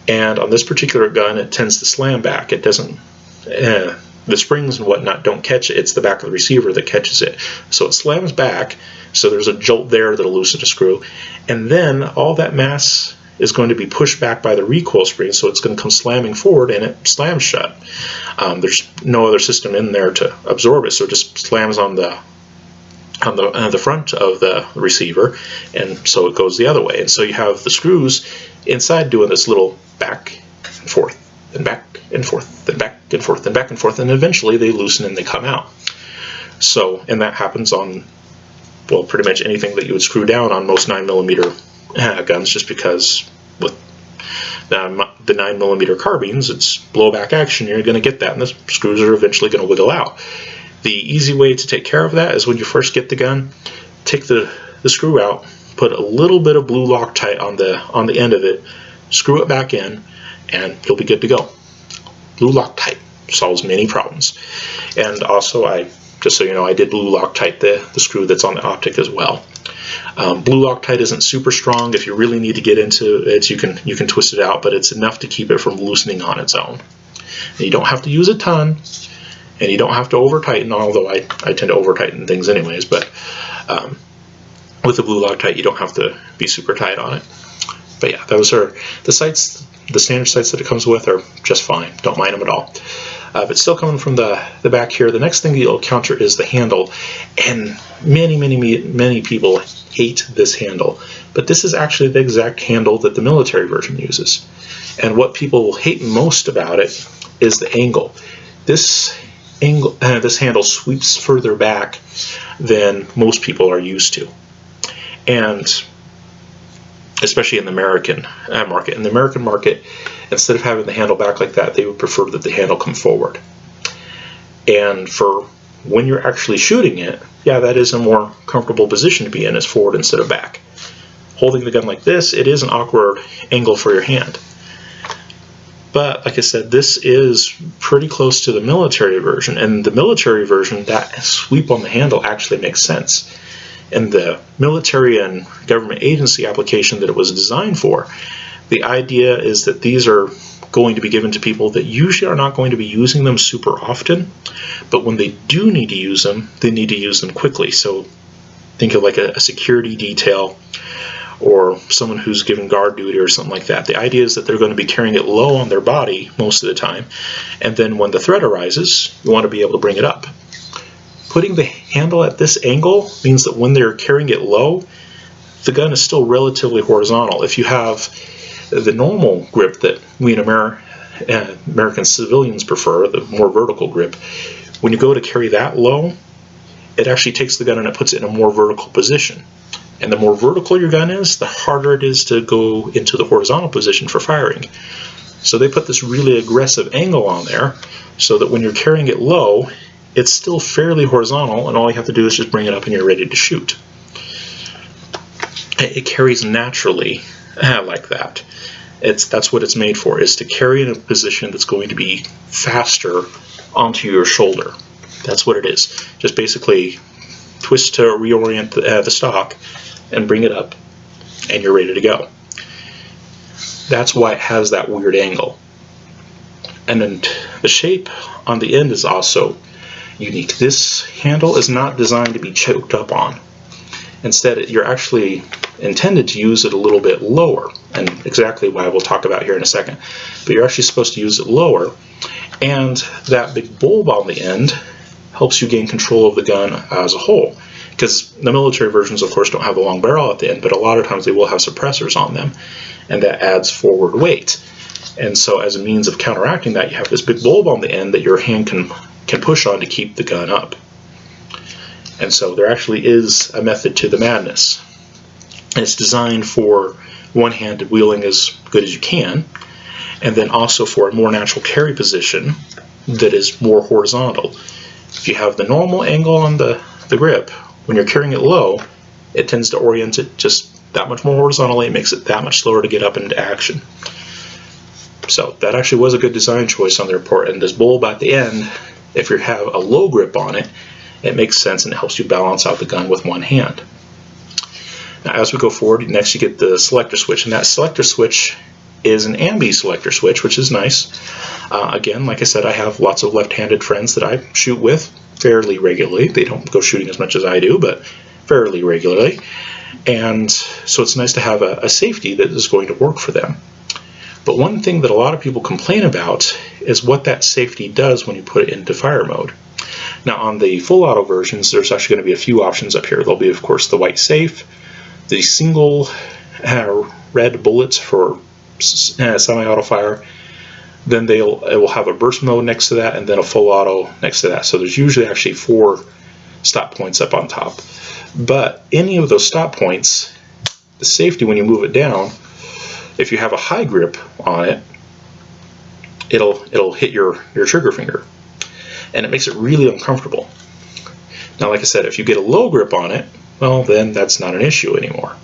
And on this particular gun, it tends to slam back. It doesn't, the springs and whatnot don't catch it. It's the back of the receiver that catches it. So it slams back, so there's a jolt there that'll loosen a screw. And then all that mass is going to be pushed back by the recoil spring, so it's going to come slamming forward and it slams shut. There's no other system in there to absorb it, so it just slams on the front of the receiver, and so it goes the other way. And so you have the screws inside doing this little back and forth and back and forth and back and forth and back and forth, and eventually they loosen and they come out. So, and that happens on, well, pretty much anything that you would screw down on most 9mm guns, just because with the 9mm carbines, it's blowback action. You're going to get that, and the screws are eventually going to wiggle out. The easy way to take care of that is when you first get the gun, take the screw out, put a little bit of blue Loctite on the end of it, screw it back in, and you'll be good to go. Blue Loctite solves many problems. And also, just so you know, I did blue Loctite the screw that's on the optic as well. Blue Loctite isn't super strong. If you really need to get into it, you can twist it out, but it's enough to keep it from loosening on its own. And you don't have to use a ton, and you don't have to over tighten, although I tend to over tighten things anyways, but with the blue Loctite you don't have to be super tight on it. But yeah, those are the sights. The standard sights that it comes with are just fine. Don't mind them at all. But still coming from the back here, the next thing you'll encounter is the handle. And many people hate this handle. But this is actually the exact handle that the military version uses. And what people hate most about it is the angle. This handle sweeps further back than most people are used to. And especially in the American market. In the American market, instead of having the handle back like that, they would prefer that the handle come forward. And for when you're actually shooting it, yeah, that is a more comfortable position to be in, is forward instead of back. Holding the gun like this, it is an awkward angle for your hand. But like I said, this is pretty close to the military version, and the military version, that sweep on the handle actually makes sense. In the military and government agency application that it was designed for, the idea is that these are going to be given to people that usually are not going to be using them super often, but when they do need to use them, they need to use them quickly. So think of like a security detail or someone who's given guard duty or something like that. The idea is that they're going to be carrying it low on their body most of the time, and then when the threat arises, you want to be able to bring it up. Putting the handle at this angle means that when they're carrying it low, the gun is still relatively horizontal. If you have The normal grip that we in American civilians prefer, the more vertical grip, when you go to carry that low, it actually takes the gun and it puts it in a more vertical position. And the more vertical your gun is, the harder it is to go into the horizontal position for firing. So they put this really aggressive angle on there so that when you're carrying it low, it's still fairly horizontal, and all you have to do is just bring it up and you're ready to shoot. It carries naturally like that. That's what it's made for, is to carry in a position that's going to be faster onto your shoulder. That's what it is. Just basically twist to reorient the stock and bring it up, and you're ready to go. That's why it has that weird angle. And then the shape on the end is also unique. This handle is not designed to be choked up on. Instead, you're actually intended to use it a little bit lower, and exactly why we'll talk about here in a second. But you're actually supposed to use it lower, and that big bulb on the end helps you gain control of the gun as a whole. Because the military versions, of course, don't have a long barrel at the end, but a lot of times they will have suppressors on them, and that adds forward weight. And so as a means of counteracting that, you have this big bulb on the end that your hand can push on to keep the gun up. And so there actually is a method to the madness. And it's designed for one-handed wielding as good as you can, and then also for a more natural carry position that is more horizontal. If you have the normal angle on the grip, when you're carrying it low, it tends to orient it just that much more horizontally. It makes it that much slower to get up into action. So that actually was a good design choice on their part. And this bulb at the end, if you have a low grip on it, it makes sense and it helps you balance out the gun with one hand. Now as we go forward, next you get the selector switch, and that selector switch is an ambi selector switch, which is nice. Again, like I said, I have lots of left-handed friends that I shoot with fairly regularly. They don't go shooting as much as I do, but fairly regularly. And so it's nice to have a safety that is going to work for them. But one thing that a lot of people complain about is what that safety does when you put it into fire mode. Now on the full auto versions, there's actually going to be a few options up here. There'll be, of course, the white safe, the single red bullets for semi-auto fire. Then it will have a burst mode next to that, and then a full auto next to that. So there's usually actually 4 stop points up on top. But any of those stop points, the safety when you move it down, if you have a high grip on it, it'll hit your trigger finger, and it makes it really uncomfortable. Now, like I said, if you get a low grip on it, well, then that's not an issue anymore.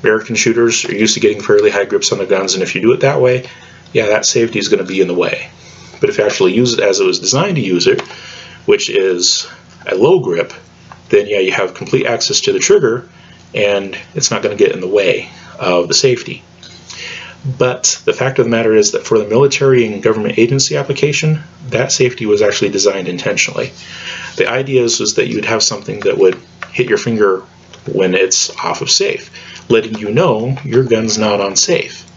American shooters are used to getting fairly high grips on the guns, and if you do it that way, yeah, that safety is going to be in the way. But if you actually use it as it was designed to use it, which is a low grip, then yeah, you have complete access to the trigger, and it's not going to get in the way of the safety. But the fact of the matter is that for the military and government agency application, that safety was actually designed intentionally. The idea was that you'd have something that would hit your finger when it's off of safe, letting you know your gun's not on safe.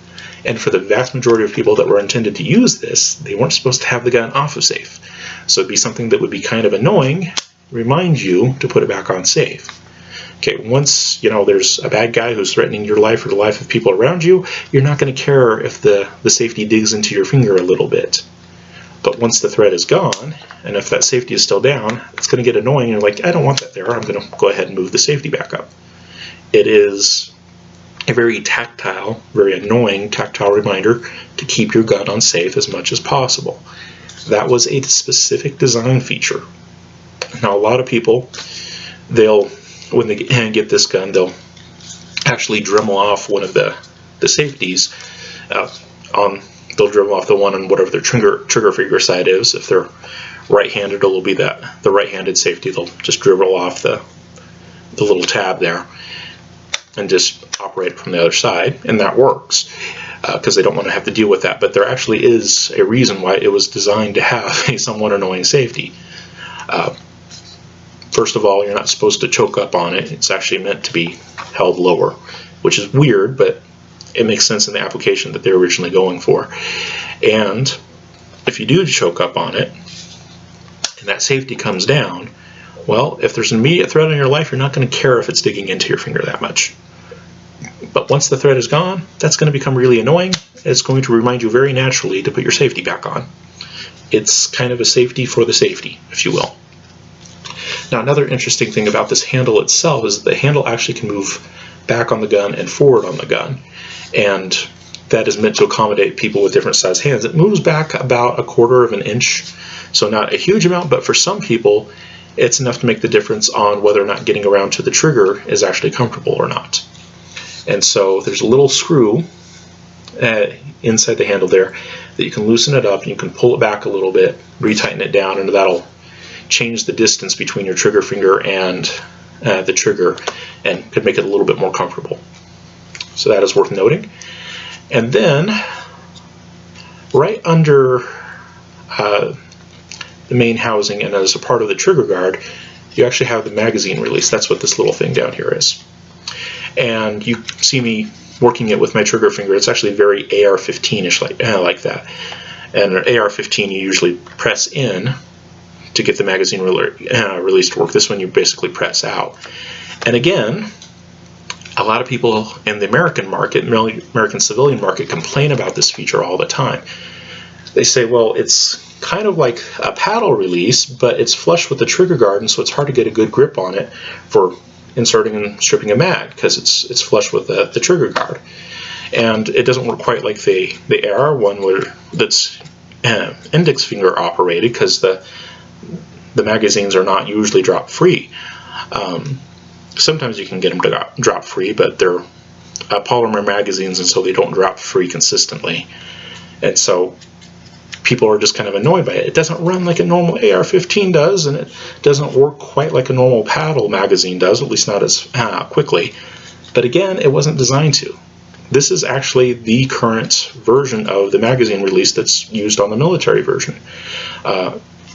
And for the vast majority of people that were intended to use this, they weren't supposed to have the gun off of safe. So it'd be something that would be kind of annoying, remind you to put it back on safe. Okay, once there's a bad guy who's threatening your life or the life of people around you, you're not going to care if the safety digs into your finger a little bit. But once the threat is gone, and if that safety is still down, it's going to get annoying. You're like, I don't want that there. I'm going to go ahead and move the safety back up. It is a very tactile, very annoying tactile reminder to keep your gun on safe as much as possible. That was a specific design feature. Now, a lot of people, when they get this gun, they'll actually Dremel off one of the safeties. They'll Dremel off the one on whatever their trigger finger side is. If they're right-handed, it'll be the right-handed safety. They'll just dribble off the little tab there and just operate it from the other side, and that works because they don't want to have to deal with that. But there actually is a reason why it was designed to have a somewhat annoying safety. First of all, you're not supposed to choke up on it. It's actually meant to be held lower, which is weird, but it makes sense in the application that they're originally going for. And if you do choke up on it, and that safety comes down, well, if there's an immediate threat on your life, you're not going to care if it's digging into your finger that much. But once the thread is gone, that's going to become really annoying. It's going to remind you very naturally to put your safety back on. It's kind of a safety for the safety, if you will. Now, another interesting thing about this handle itself is that the handle actually can move back on the gun and forward on the gun. And that is meant to accommodate people with different size hands. It moves back about 1/4 of an inch, so not a huge amount, but for some people, it's enough to make the difference on whether or not getting around to the trigger is actually comfortable or not. And so there's a little screw inside the handle there that you can loosen it up and you can pull it back a little bit, retighten it down, and that'll change the distance between your trigger finger and the trigger and could make it a little bit more comfortable. So that is worth noting. And then right under the main housing and as a part of the trigger guard, you actually have the magazine release. That's what this little thing down here is. And you see me working it with my trigger finger. It's actually very AR-15-ish like that. And an AR-15 you usually press in to get the magazine release to work. This one you basically press out. And again, a lot of people in the American market, American civilian market, complain about this feature all the time. They say, well, it's kind of like a paddle release, but it's flush with the trigger guard, and so it's hard to get a good grip on it for inserting and stripping a mag because it's flush with the trigger guard. And it doesn't work quite like the AR one that's index finger operated, because the magazines are not usually drop free. Sometimes you can get them to drop free, but they're polymer magazines, and so they don't drop free consistently. And so people are just kind of annoyed by it. It doesn't run like a normal AR-15 does, and it doesn't work quite like a normal paddle magazine does, at least not as quickly. But again, it wasn't designed to. This is actually the current version of the magazine release that's used on the military version.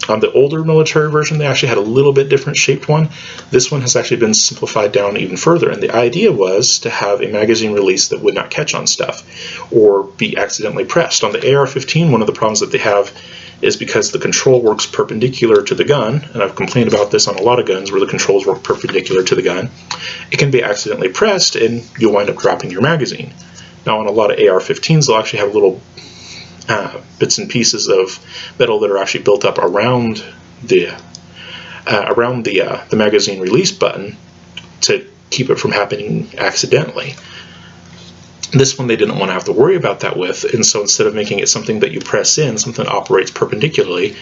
On the older military version, they actually had a little bit different shaped one. This one has actually been simplified down even further, and the idea was to have a magazine release that would not catch on stuff or be accidentally pressed. On the AR-15, one of the problems that they have is because the control works perpendicular to the gun, and I've complained about this on a lot of guns where the controls work perpendicular to the gun, it can be accidentally pressed and you'll wind up dropping your magazine. Now on a lot of AR-15s, they'll actually have little bits and pieces of metal that are actually built up around the magazine release button to keep it from happening accidentally. This one they didn't want to have to worry about that with, and so instead of making it something that you press in, something that operates perpendicularly,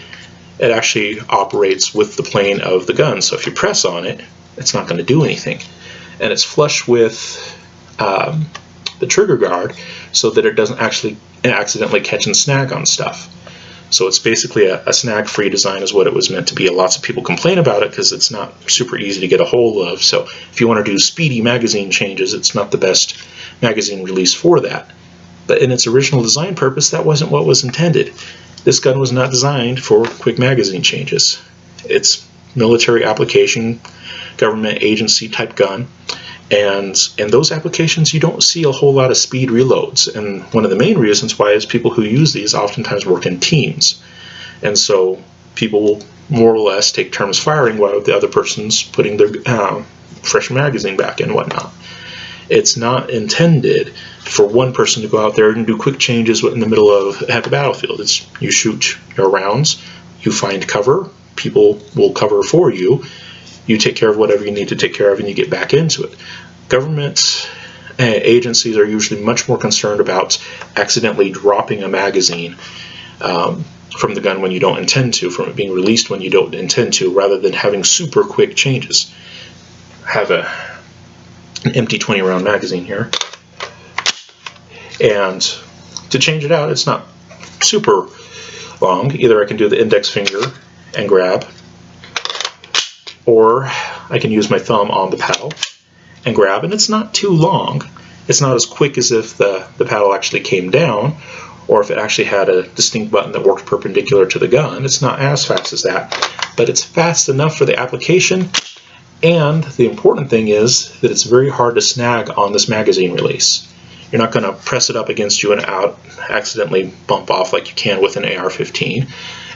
it actually operates with the plane of the gun. So if you press on it, it's not going to do anything. And it's flush with the trigger guard so that it doesn't actually accidentally catch and snag on stuff. So it's basically a snag-free design is what it was meant to be. Lots of people complain about it because it's not super easy to get a hold of. So if you want to do speedy magazine changes, it's not the best magazine release for that. But in its original design purpose, that wasn't what was intended. This gun was not designed for quick magazine changes. It's military application, government agency type gun. And in those applications, you don't see a whole lot of speed reloads. And one of the main reasons why is people who use these oftentimes work in teams. And so people will more or less take turns firing while the other person's putting their fresh magazine back in and whatnot. It's not intended for one person to go out there and do quick changes in the middle of the battlefield. It's you shoot your rounds, you find cover, people will cover for you, you take care of whatever you need to take care of, and you get back into it. Government agencies are usually much more concerned about accidentally dropping a magazine from the gun when you don't intend to, from it being released when you don't intend to, rather than having super quick changes. I have an empty 20-round magazine here, and to change it out, it's not super long. Either I can do the index finger and grab, or I can use my thumb on the paddle and grab, and it's not too long. It's not as quick as if the paddle actually came down, or if it actually had a distinct button that worked perpendicular to the gun. It's not as fast as that, but it's fast enough for the application, and the important thing is that it's very hard to snag on this magazine release. You're not going to press it up against you and accidentally bump off like you can with an AR-15,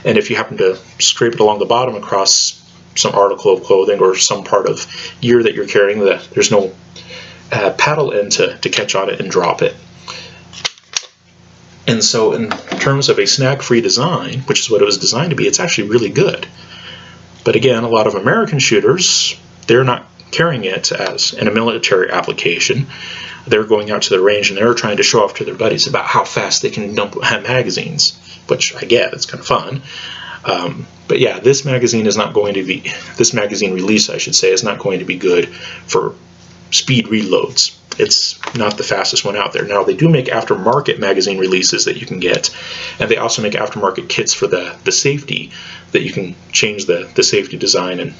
and if you happen to scrape it along the bottom across some article of clothing or some part of gear that you're carrying, that there's no paddle end to catch on it and drop it. And so in terms of a snag-free design, which is what it was designed to be, it's actually really good. But again, a lot of American shooters, they're not carrying it as in a military application. They're going out to the range and they're trying to show off to their buddies about how fast they can dump magazines, which I get, it's kind of fun. But yeah, this magazine is not going to be, this magazine release, I should say, is not going to be good for speed reloads. It's not the fastest one out there. Now, they do make aftermarket magazine releases that you can get, and they also make aftermarket kits for the safety, that you can change the safety design and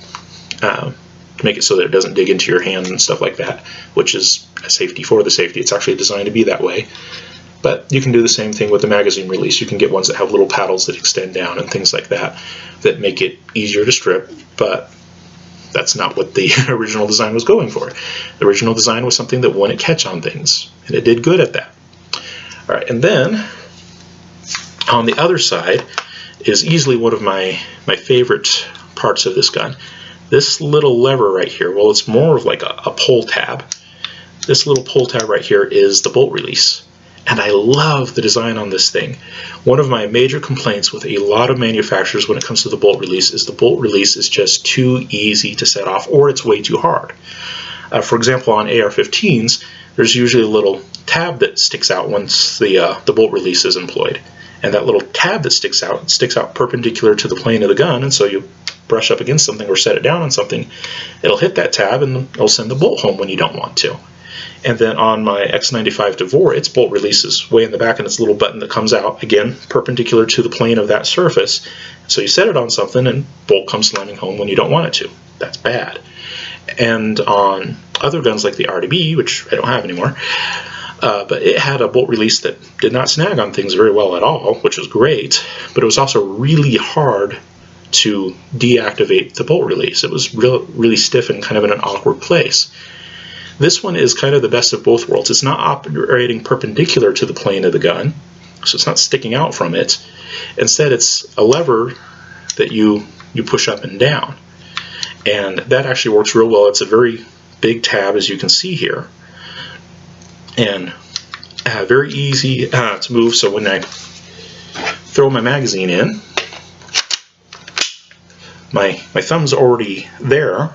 make it so that it doesn't dig into your hand and stuff like that, which is a safety for the safety. It's actually designed to be that way. But you can do the same thing with the magazine release. You can get ones that have little paddles that extend down and things like that, that make it easier to strip, but that's not what the original design was going for. The original design was something that wouldn't catch on things, and it did good at that. All right, and then on the other side is easily one of my favorite parts of this gun. This little lever right here, well, it's more of like a pull tab. This little pull tab right here is the bolt release. And I love the design on this thing. One of my major complaints with a lot of manufacturers when it comes to the bolt release is the bolt release is just too easy to set off, or it's way too hard. For example, on AR-15s, there's usually a little tab that sticks out once the bolt release is employed. And that little tab that sticks out perpendicular to the plane of the gun, and so you brush up against something or set it down on something, it'll hit that tab and it'll send the bolt home when you don't want to. And then on my X95 DeVore, its bolt release is way in the back, and it's a little button that comes out, again, perpendicular to the plane of that surface. So you set it on something and bolt comes slamming home when you don't want it to. That's bad. And on other guns like the RDB, which I don't have anymore, but it had a bolt release that did not snag on things very well at all, which was great, but it was also really hard to deactivate the bolt release. It was really stiff and kind of in an awkward place. This one is kind of the best of both worlds. It's not operating perpendicular to the plane of the gun, so it's not sticking out from it. Instead, it's a lever that you push up and down. And that actually works real well. It's a very big tab, as you can see here. And very easy to move, so when I throw my magazine in, my thumb's already there.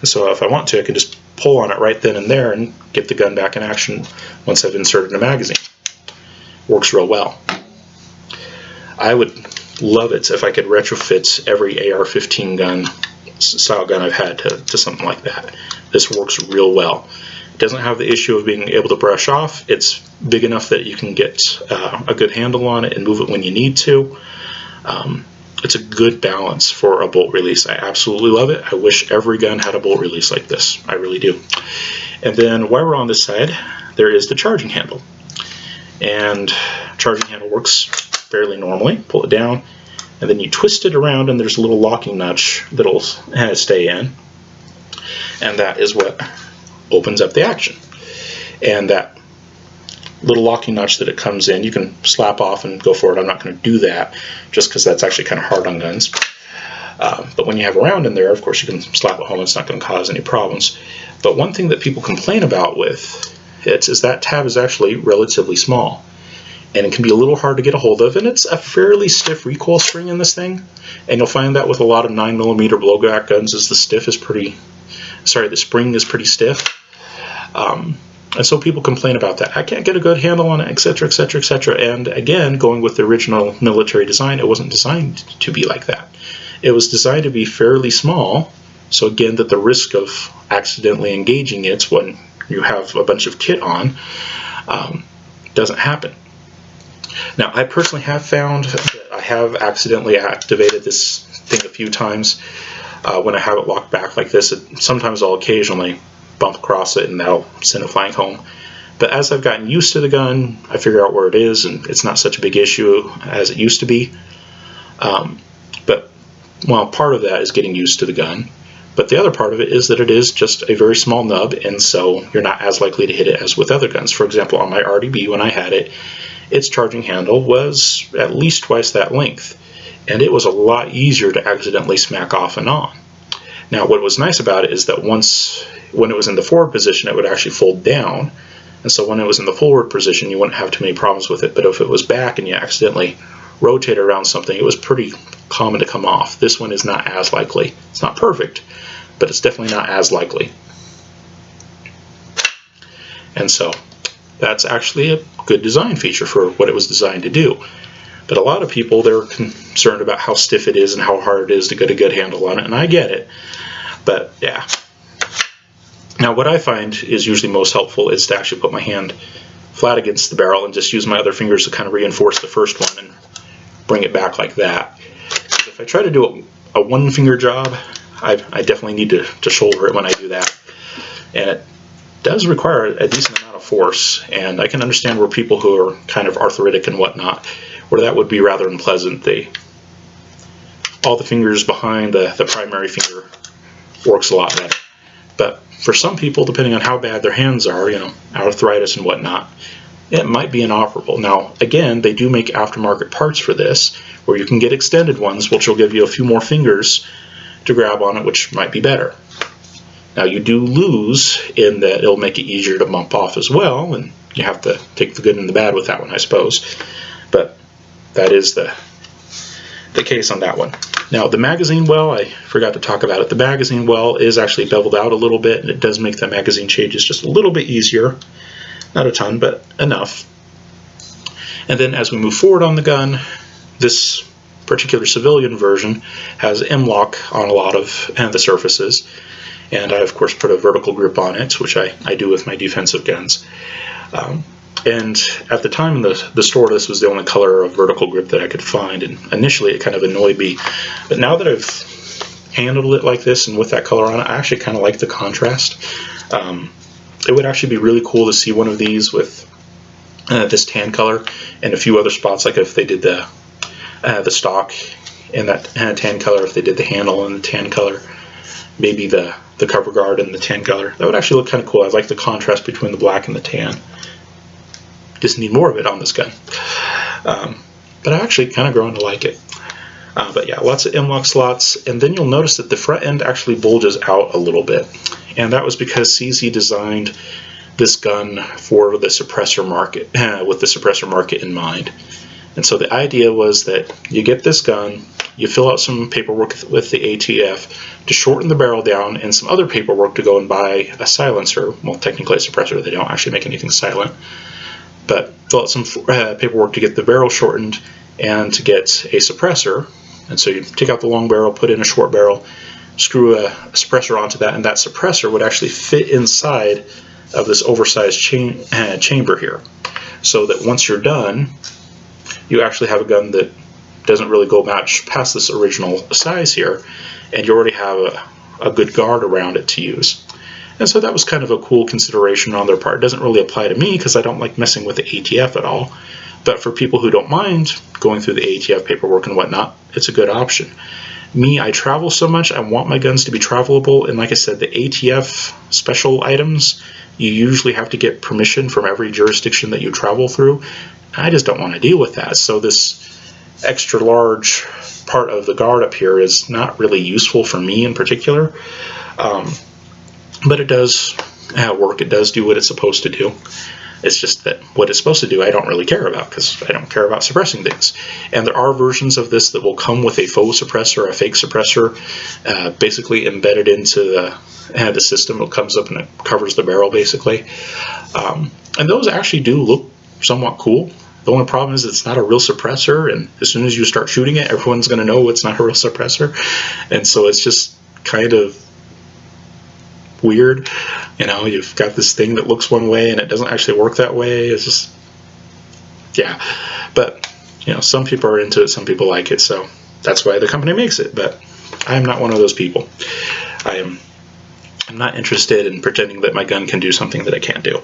So if I want to, I can just pull on it right then and there and get the gun back in action once I've inserted a magazine. Works real well. I would love it if I could retrofit every AR-15 gun, style gun I've had to something like that. This works real well. It doesn't have the issue of being able to brush off. It's big enough that you can get a good handle on it and move it when you need to. It's a good balance for a bolt release. I absolutely love it. I wish every gun had a bolt release like this. I really do. And then while we're on this side, there is the charging handle. And charging handle works fairly normally. Pull it down, and then you twist it around, and there's a little locking notch that'll stay in. And that is what opens up the action. And that little locking notch that it comes in, you can slap off and go for it. I'm not going to do that just because that's actually kind of hard on guns. But when you have a round in there, of course, you can slap it home. It's not going to cause any problems. But one thing that people complain about with it is that tab is actually relatively small. And it can be a little hard to get a hold of. And it's a fairly stiff recoil spring in this thing. And you'll find that with a lot of 9mm blowback guns is the spring is pretty stiff. And so people complain about that. I can't get a good handle on it, etc., etc., etc. And again, going with the original military design, it wasn't designed to be like that. It was designed to be fairly small, so again, that the risk of accidentally engaging it when you have a bunch of kit on doesn't happen. Now, I personally have found that I have accidentally activated this thing a few times when I have it locked back like this. Sometimes I'll occasionally bump across it and that'll send it flying home. But as I've gotten used to the gun, I figure out where it is, and it's not such a big issue as it used to be. But part of that is getting used to the gun. But the other part of it is that it is just a very small nub, and so you're not as likely to hit it as with other guns. For example, on my RDB, when I had it, its charging handle was at least twice that length, and it was a lot easier to accidentally smack off and on. Now, what was nice about it is that once when it was in the forward position, it would actually fold down. And so when it was in the forward position, you wouldn't have too many problems with it. But if it was back and you accidentally rotate around something, it was pretty common to come off. This one is not as likely. It's not perfect, but it's definitely not as likely. And so that's actually a good design feature for what it was designed to do. But a lot of people, they're concerned about how stiff it is and how hard it is to get a good handle on it, and I get it. But yeah. Now what I find is usually most helpful is to actually put my hand flat against the barrel and just use my other fingers to kind of reinforce the first one and bring it back like that. If I try to do a one-finger job, I definitely need to shoulder it when I do that. And it does require a decent amount of force, and I can understand where people who are kind of arthritic and whatnot, where that would be rather unpleasant. All the fingers behind the primary finger works a lot better. But for some people, depending on how bad their hands are, you know, arthritis and whatnot, it might be inoperable. Now, again, they do make aftermarket parts for this, where you can get extended ones, which will give you a few more fingers to grab on it, which might be better. Now, you do lose in that it'll make it easier to bump off as well, and you have to take the good and the bad with that one, I suppose. But that is the case on that one. Now, the magazine well, I forgot to talk about it. The magazine well is actually beveled out a little bit, and it does make the magazine changes just a little bit easier. Not a ton, but enough. And then as we move forward on the gun, this particular civilian version has M-lock on a lot of the surfaces. And I, of course, put a vertical grip on it, which I do with my defensive guns. And at the time in the store, this was the only color of vertical grip that I could find, and initially it kind of annoyed me. But now that I've handled it like this and with that color on it, I actually kind of like the contrast. It would actually be really cool to see one of these with this tan color and a few other spots, like if they did the stock in that tan color, if they did the handle in the tan color, maybe the cover guard in the tan color. That would actually look kind of cool. I like the contrast between the black and the tan. Just need more of it on this gun. But I actually kind of grown to like it. But yeah, lots of M-lock slots, and then you'll notice that the front end actually bulges out a little bit. And that was because CZ designed this gun for the suppressor market, with the suppressor market in mind. And so the idea was that you get this gun, you fill out some paperwork with the ATF to shorten the barrel down, and some other paperwork to go and buy a silencer. Well, technically a suppressor, they don't actually make anything silent. But fill out some paperwork to get the barrel shortened and to get a suppressor. And so you take out the long barrel, put in a short barrel, screw a suppressor onto that, and that suppressor would actually fit inside of this oversized chamber here. So that once you're done, you actually have a gun that doesn't really go much past this original size here, and you already have a good guard around it to use. And so that was kind of a cool consideration on their part. It doesn't really apply to me because I don't like messing with the ATF at all. But for people who don't mind going through the ATF paperwork and whatnot, it's a good option. Me, I travel so much, I want my guns to be travelable, and like I said, the ATF special items, you usually have to get permission from every jurisdiction that you travel through. I just don't want to deal with that. So this extra large part of the guard up here is not really useful for me in particular. But it does work. It does do what it's supposed to do. It's just that what it's supposed to do I don't really care about, because I don't care about suppressing things. And there are versions of this that will come with a faux suppressor, a fake suppressor, basically embedded into the system. It comes up and it covers the barrel basically. And those actually do look somewhat cool. The only problem is it's not a real suppressor, and as soon as you start shooting it, everyone's going to know it's not a real suppressor. And so it's just kind of weird. You know, you've got this thing that looks one way and it doesn't actually work that way. It's just, yeah. But, you know, some people are into it, some people like it, so that's why the company makes it. But I am not one of those people. I'm not interested in pretending that my gun can do something that it can't do.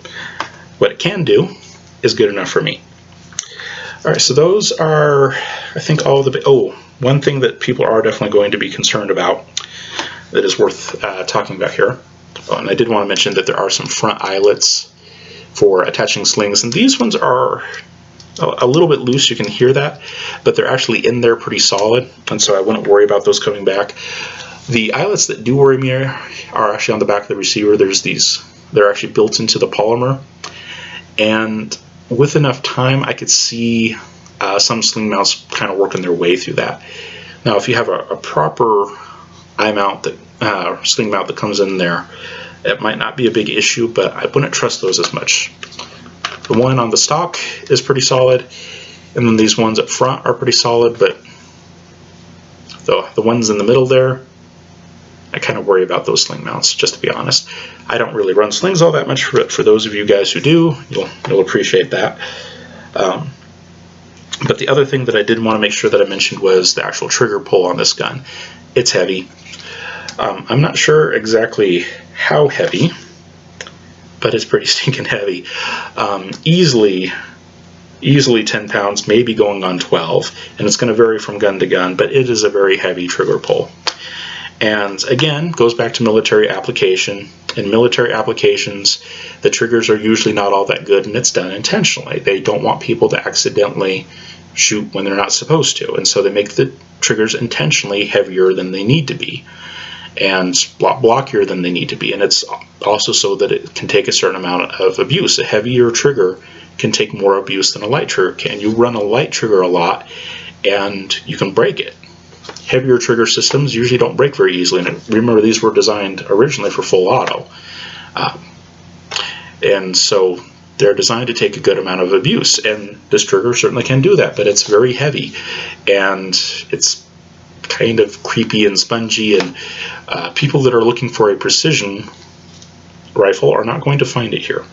What it can do is good enough for me. Alright, so those are, I think, all the... Oh, one thing that people are definitely going to be concerned about that is worth talking about here. Oh, and I did want to mention that there are some front eyelets for attaching slings, and these ones are a little bit loose, you can hear that, but they're actually in there pretty solid, and so I wouldn't worry about those coming back. The eyelets that do worry me are actually on the back of the receiver. They're actually built into the polymer, and with enough time I could see some sling mounts kind of working their way through that. Now if you have a proper eye mount, that sling mount that comes in there, it might not be a big issue, but I wouldn't trust those as much. The one on the stock is pretty solid, and then these ones up front are pretty solid, but the ones in the middle there, I kind of worry about those sling mounts, just to be honest. I don't really run slings all that much, but for those of you guys who do, you'll appreciate that. But the other thing that I did want to make sure that I mentioned was the actual trigger pull on this gun. It's heavy. I'm not sure exactly how heavy, but it's pretty stinking heavy. Easily 10 pounds, maybe going on 12, and it's going to vary from gun to gun, but it is a very heavy trigger pull. And again, goes back to military application. In military applications, the triggers are usually not all that good, and it's done intentionally. They don't want people to accidentally shoot when they're not supposed to, and so they make the triggers intentionally heavier than they need to be, and blockier than they need to be. And it's also so that it can take a certain amount of abuse. A heavier trigger can take more abuse than a light trigger can. You run a light trigger a lot, and you can break it. Heavier trigger systems usually don't break very easily, and remember, these were designed originally for full auto, and so they're designed to take a good amount of abuse, and this trigger certainly can do that, but it's very heavy, and it's kind of creepy and spongy, and people that are looking for a precision rifle are not going to find it here.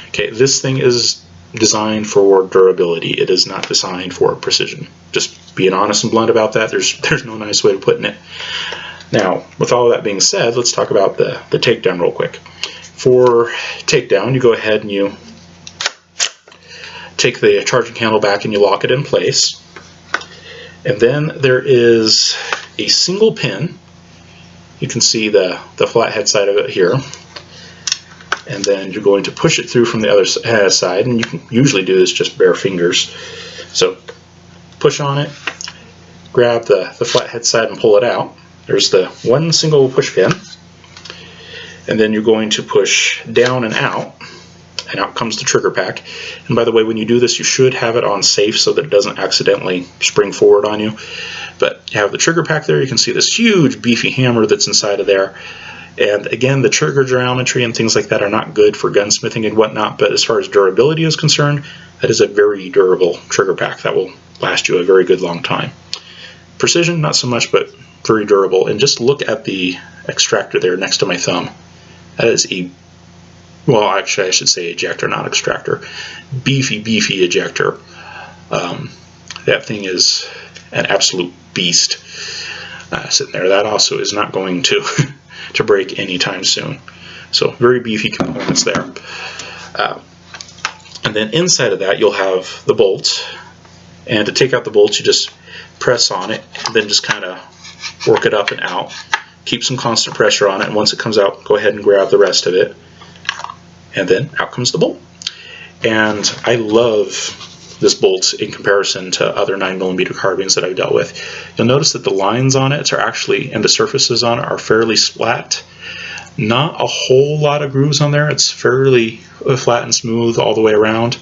Okay, this thing is designed for durability. It is not designed for precision. Just being honest and blunt about that. There's no nice way of putting it. Now, with all that being said, let's talk about the takedown real quick. For takedown, you go ahead and you take the charging handle back and you lock it in place. And then there is a single pin. You can see the flathead side of it here. And then you're going to push it through from the other side, and you can usually do this just bare fingers. So push on it, grab the flathead side and pull it out. There's the one single push pin, and then you're going to push down and out comes the trigger pack. And by the way, when you do this, you should have it on safe so that it doesn't accidentally spring forward on you. But you have the trigger pack there. You can see this huge beefy hammer that's inside of there. And again, the trigger geometry and things like that are not good for gunsmithing and whatnot, but as far as durability is concerned, that is a very durable trigger pack that will last you a very good long time. Precision, not so much, but very durable. And just look at the extractor there next to my thumb. That is well, actually I should say ejector, not extractor. Beefy ejector. That thing is an absolute beast sitting there. That also is not going to to break anytime soon. So very beefy components there. And then inside of that you'll have the bolts, and to take out the bolts you just press on it and then just kind of work it up and out. Keep some constant pressure on it, and once it comes out, go ahead and grab the rest of it, and then out comes the bolt. And I love this bolt in comparison to other 9mm carbines that I've dealt with. You'll notice that the lines on it are actually, and the surfaces on it are fairly flat. Not a whole lot of grooves on there. It's fairly flat and smooth all the way around,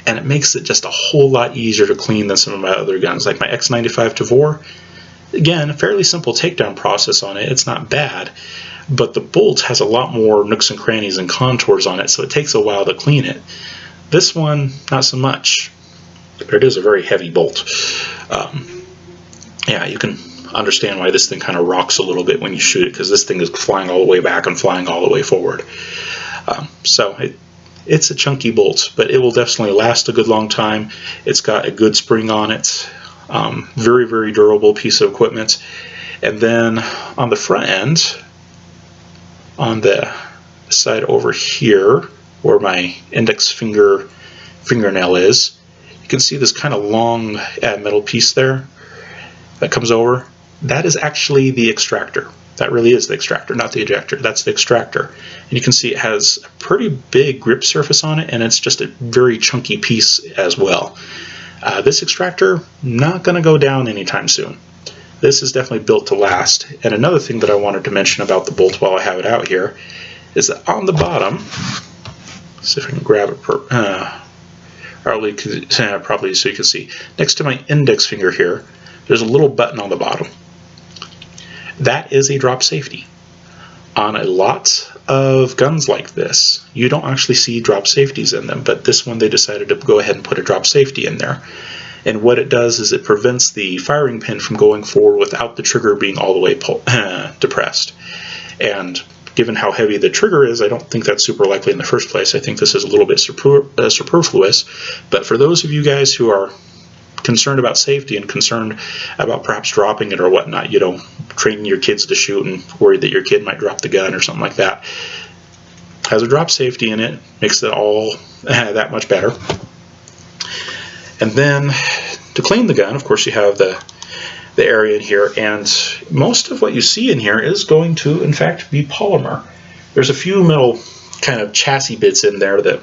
and it makes it just a whole lot easier to clean than some of my other guns, like my X95 Tavor. Again, a fairly simple takedown process on it. It's not bad, but the bolt has a lot more nooks and crannies and contours on it, so it takes a while to clean it. This one, not so much. But it is a very heavy bolt. Yeah, you can understand why this thing kind of rocks a little bit when you shoot it, because this thing is flying all the way back and flying all the way forward. So it's a chunky bolt, but it will definitely last a good long time. It's got a good spring on it. Very durable piece of equipment. And then on the front end, on the side over here, where my index fingernail is, you can see this kind of long metal piece there that comes over. That is actually the extractor. That really is the extractor, not the ejector. That's the extractor. And you can see it has a pretty big grip surface on it, and it's just a very chunky piece as well. This extractor, not going to go down anytime soon. This is definitely built to last. And another thing that I wanted to mention about the bolt while I have it out here is that on the bottom, see if I can grab it probably so you can see, next to my index finger here, there's a little button on the bottom. That is a drop safety. On a lot of guns like this, you don't actually see drop safeties in them, but this one they decided to go ahead and put a drop safety in there. And what it does is it prevents the firing pin from going forward without the trigger being all the way depressed. And given how heavy the trigger is, I don't think that's super likely in the first place. I think this is a little bit superfluous. But for those of you guys who are concerned about safety and concerned about perhaps dropping it or whatnot, you know, training your kids to shoot and worried that your kid might drop the gun or something like that, has a drop safety in it, makes it all that much better. And then to clean the gun, of course, you have the area in here, and most of what you see in here is going to, in fact, be polymer. There's a few metal kind of chassis bits in there that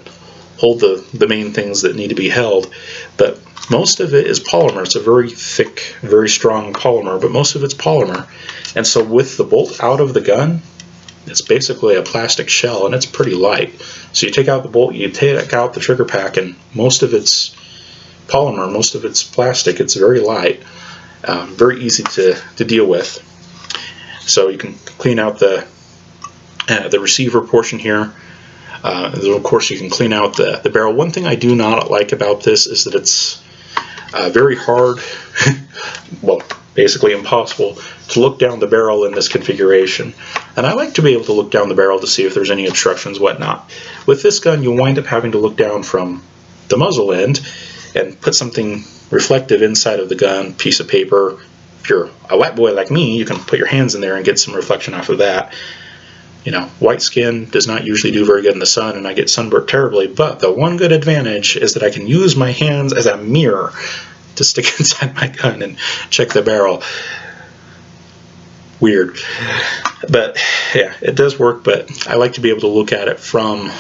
hold the main things that need to be held, but most of it is polymer. It's a very thick, very strong polymer, but most of it's polymer. And so with the bolt out of the gun, it's basically a plastic shell, and it's pretty light. So you take out the bolt, you take out the trigger pack, and most of it's polymer, most of it's plastic. It's very light, very easy to deal with. So you can clean out the receiver portion here. Of course, you can clean out the barrel. One thing I do not like about this is that it's very hard, well, basically impossible, to look down the barrel in this configuration. And I like to be able to look down the barrel to see if there's any obstructions, whatnot. With this gun, you'll wind up having to look down from the muzzle end and put something reflective inside of the gun, piece of paper. If you're a wet boy like me, you can put your hands in there and get some reflection off of that. You know, white skin does not usually do very good in the sun, and I get sunburnt terribly, but the one good advantage is that I can use my hands as a mirror to stick inside my gun and check the barrel. Weird. But yeah, it does work, but I like to be able to look at it from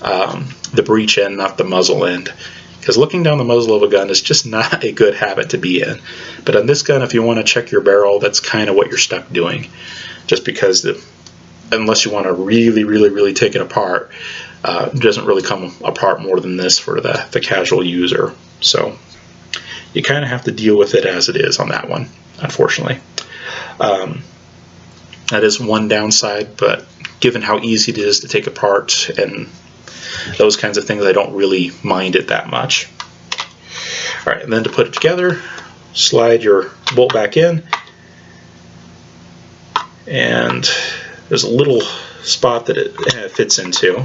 the breech end, not the muzzle end. Because looking down the muzzle of a gun is just not a good habit to be in. But on this gun, if you want to check your barrel, that's kind of what you're stuck doing. Just because unless you want to really take it apart, it doesn't really come apart more than this for the casual user. So you kind of have to deal with it as it is on that one, unfortunately. That is one downside, but given how easy it is to take apart and those kinds of things, I don't really mind it that much. All right, and then to put it together, slide your bolt back in, and there's a little spot that it fits into.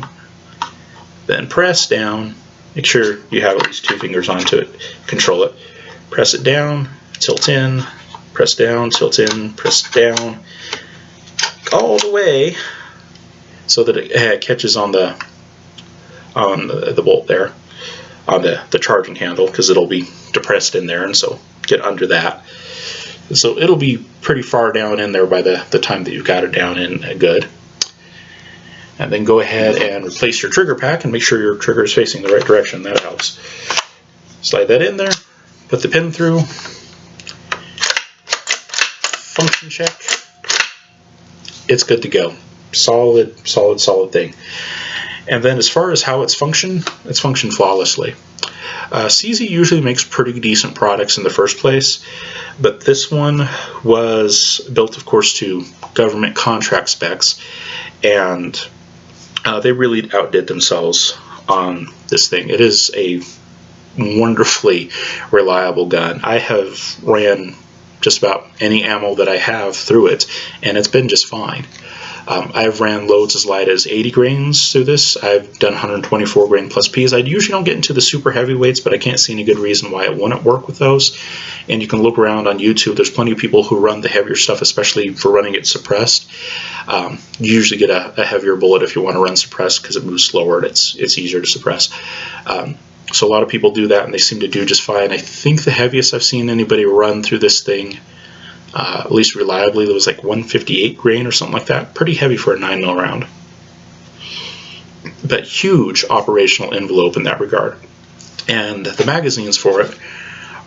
Then press down, make sure you have at least 2 fingers onto it, control it. Press it down, tilt in, press down, tilt in, press down, all the way so that it catches on the bolt there, on the charging handle, because it'll be depressed in there, and so get under that. So it'll be pretty far down in there by the time that you've got it down in good. And then go ahead and replace your trigger pack and make sure your trigger is facing the right direction. That helps. Slide that in there, put the pin through, function check. It's good to go. Solid thing. And then as far as how it's functioned flawlessly. CZ usually makes pretty decent products in the first place, but this one was built, of course, to government contract specs, and they really outdid themselves on this thing. It is a wonderfully reliable gun. I have ran just about any ammo that I have through it, and it's been just fine. I've ran loads as light as 80 grains through this. I've done 124 grain plus Ps. I usually don't get into the super heavyweights, but I can't see any good reason why it wouldn't work with those. And you can look around on YouTube. There's plenty of people who run the heavier stuff, especially for running it suppressed. You usually get a heavier bullet if you want to run suppressed because it moves slower and it's easier to suppress. So a lot of people do that, and they seem to do just fine. I think the heaviest I've seen anybody run through this thing, at least reliably, it was like 158 grain or something like that. Pretty heavy for a 9mm round. But huge operational envelope in that regard. And the magazines for it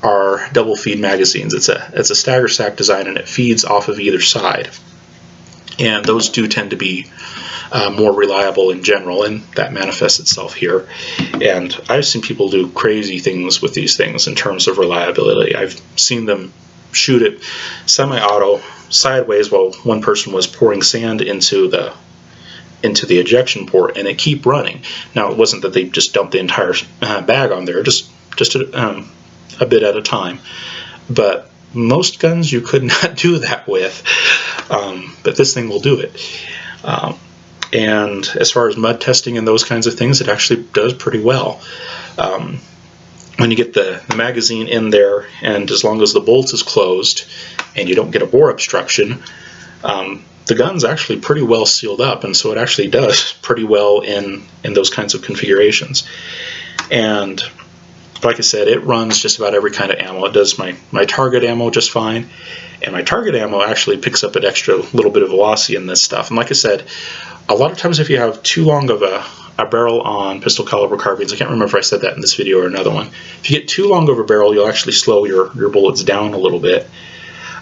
are double feed magazines. It's a stagger stack design, and it feeds off of either side. And those do tend to be more reliable in general, and that manifests itself here. And I've seen people do crazy things with these things in terms of reliability. I've seen them shoot it semi-auto sideways while one person was pouring sand into the ejection port, and it keep running. Now, it wasn't that they just dumped the entire bag on there, just a bit at a time. But most guns you could not do that with, but this thing will do it. And as far as mud testing and those kinds of things, it actually does pretty well. When you get the magazine in there, and as long as the bolt is closed and you don't get a bore obstruction, the gun's actually pretty well sealed up, and so it actually does pretty well in those kinds of configurations. And like I said, it runs just about every kind of ammo. It does my target ammo just fine, and my target ammo actually picks up an extra little bit of velocity in this stuff. And like I said, a lot of times if you have too long of a barrel on pistol caliber carbines, I can't remember if I said that in this video or another one, if you get too long of a barrel, you'll actually slow your bullets down a little bit.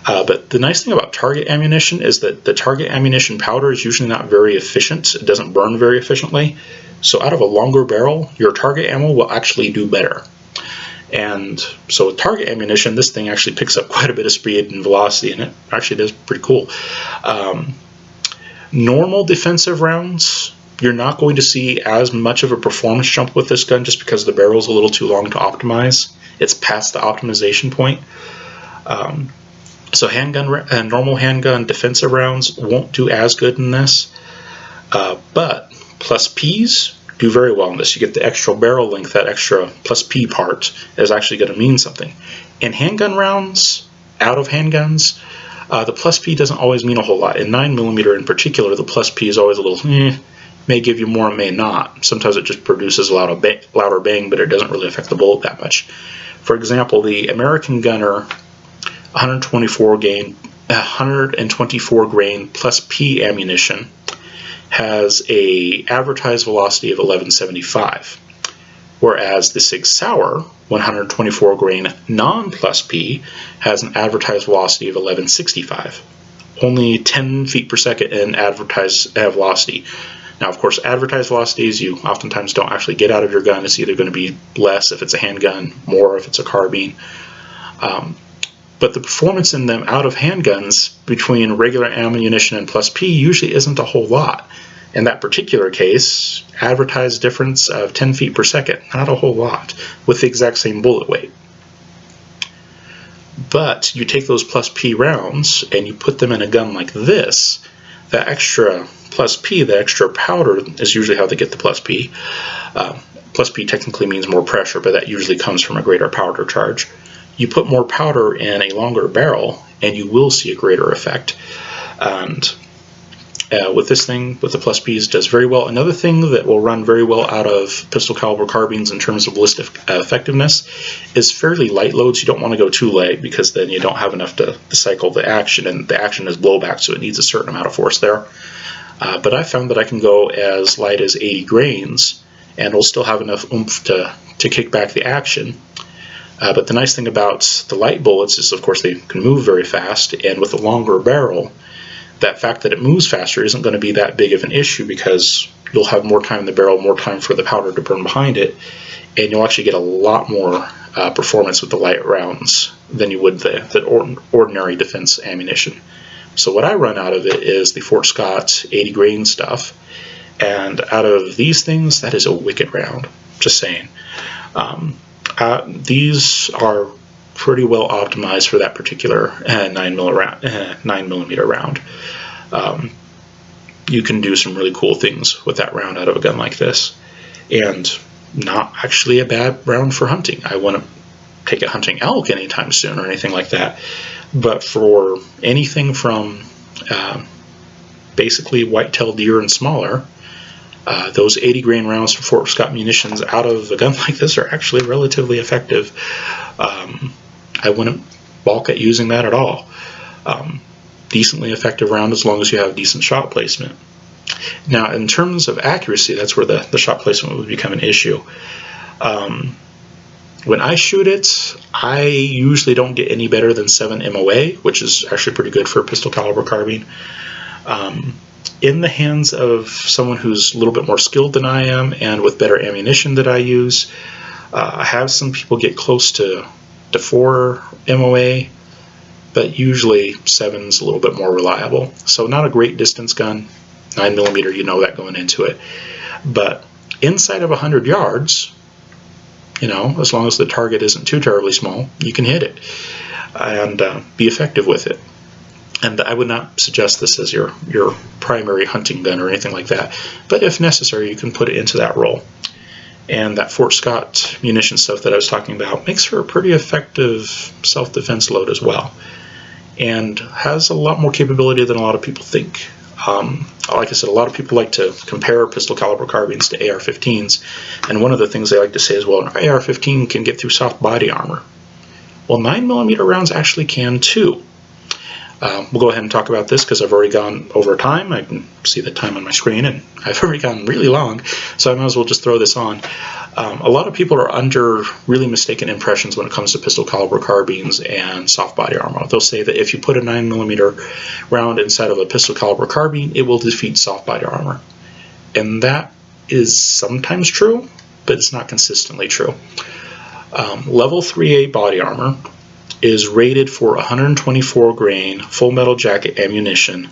But the nice thing about target ammunition is that the target ammunition powder is usually not very efficient. It doesn't burn very efficiently. So out of a longer barrel, your target ammo will actually do better. And so with target ammunition, this thing actually picks up quite a bit of speed and velocity, and it actually does pretty cool. Normal defensive rounds, you're not going to see as much of a performance jump with this gun just because the barrel's a little too long to optimize. It's past the optimization point. So normal handgun defensive rounds won't do as good in this, but plus Ps do very well in this. You get the extra barrel length, that extra plus P part is actually going to mean something. In handgun rounds, out of handguns, the plus P doesn't always mean a whole lot. In 9mm in particular, the plus P is always a little, may give you more, may not. Sometimes it just produces a louder bang, but it doesn't really affect the bullet that much. For example, the American Gunner 124 grain plus P ammunition has a advertised velocity of 1175, whereas the Sig Sauer 124 grain non plus P has an advertised velocity of 1165, only 10 feet per second in advertised velocity. Now, of course, advertised velocities you oftentimes don't actually get out of your gun. It's either going to be less if it's a handgun, more if it's a carbine. But the performance in them out of handguns between regular ammunition and plus P usually isn't a whole lot. In that particular case, advertised difference of 10 feet per second, not a whole lot, with the exact same bullet weight. But you take those plus P rounds and you put them in a gun like this, that extra plus P, the extra powder, is usually how they get the plus P. Plus P technically means more pressure, but that usually comes from a greater powder charge. You put more powder in a longer barrel and you will see a greater effect. And with this thing, with the plus Ps, does very well. Another thing that will run very well out of pistol caliber carbines in terms of ballistic effectiveness is fairly light loads. You don't want to go too light because then you don't have enough to cycle the action, and the action is blowback, so it needs a certain amount of force there. But I found that I can go as light as 80 grains and it'll still have enough oomph to kick back the action. But the nice thing about the light bullets is, of course, they can move very fast, and with a longer barrel, that fact that it moves faster isn't going to be that big of an issue because you'll have more time in the barrel, more time for the powder to burn behind it, and you'll actually get a lot more performance with the light rounds than you would the ordinary defense ammunition. So what I run out of it is the Fort Scott 80 grain stuff, and out of these things, that is a wicked round, just saying. These are pretty well optimized for that particular 9mm round. You can do some really cool things with that round out of a gun like this, and not actually a bad round for hunting. I wouldn't take it hunting elk anytime soon or anything like that, but for anything from basically white-tailed deer and smaller, those 80 grain rounds from Fort Scott munitions out of a gun like this are actually relatively effective. I wouldn't balk at using that at all. Decently effective round as long as you have decent shot placement. Now, in terms of accuracy, that's where the shot placement would become an issue. When I shoot it, I usually don't get any better than 7 MOA, which is actually pretty good for a pistol caliber carbine. In the hands of someone who's a little bit more skilled than I am and with better ammunition that I use, I have some people get close to 4 MOA, but usually 7's a little bit more reliable. So not a great distance gun, 9mm, you know that going into it. But inside of 100 yards, you know, as long as the target isn't too terribly small, you can hit it and be effective with it. And I would not suggest this as your primary hunting gun or anything like that, but if necessary, you can put it into that role. And that Fort Scott munition stuff that I was talking about makes for a pretty effective self-defense load as well, and has a lot more capability than a lot of people think. Like I said, a lot of people like to compare pistol caliber carbines to AR-15s, and one of the things they like to say is, well, an AR-15 can get through soft body armor. Well, 9mm rounds actually can too. We'll go ahead and talk about this because I've already gone over time. I can see the time on my screen, and I've already gone really long, so I might as well just throw this on. A lot of people are under really mistaken impressions when it comes to pistol caliber carbines and soft body armor. They'll say that if you put a 9mm round inside of a pistol caliber carbine, it will defeat soft body armor. And that is sometimes true, but it's not consistently true. Level 3A body armor is rated for 124 grain full metal jacket ammunition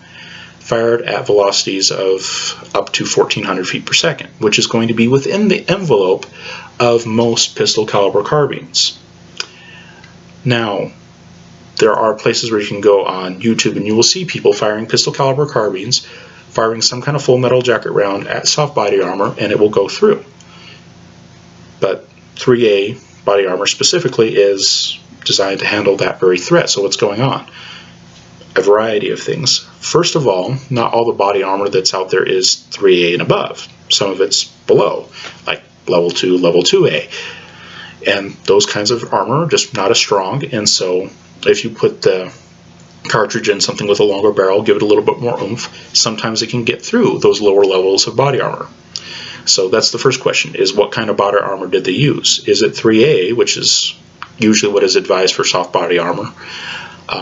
fired at velocities of up to 1400 feet per second, which is going to be within the envelope of most pistol caliber carbines. Now, there are places where you can go on YouTube and you will see people firing pistol caliber carbines, firing some kind of full metal jacket round at soft body armor, and it will go through. But 3A body armor specifically is designed to handle that very threat. So what's going on? A variety of things. First of all, not all the body armor that's out there is 3A and above. Some of it's below, like level 2, level 2A. And those kinds of armor are just not as strong, and so if you put the cartridge in something with a longer barrel, give it a little bit more oomph, sometimes it can get through those lower levels of body armor. So that's the first question, is what kind of body armor did they use? Is it 3A, which is usually what is advised for soft body armor,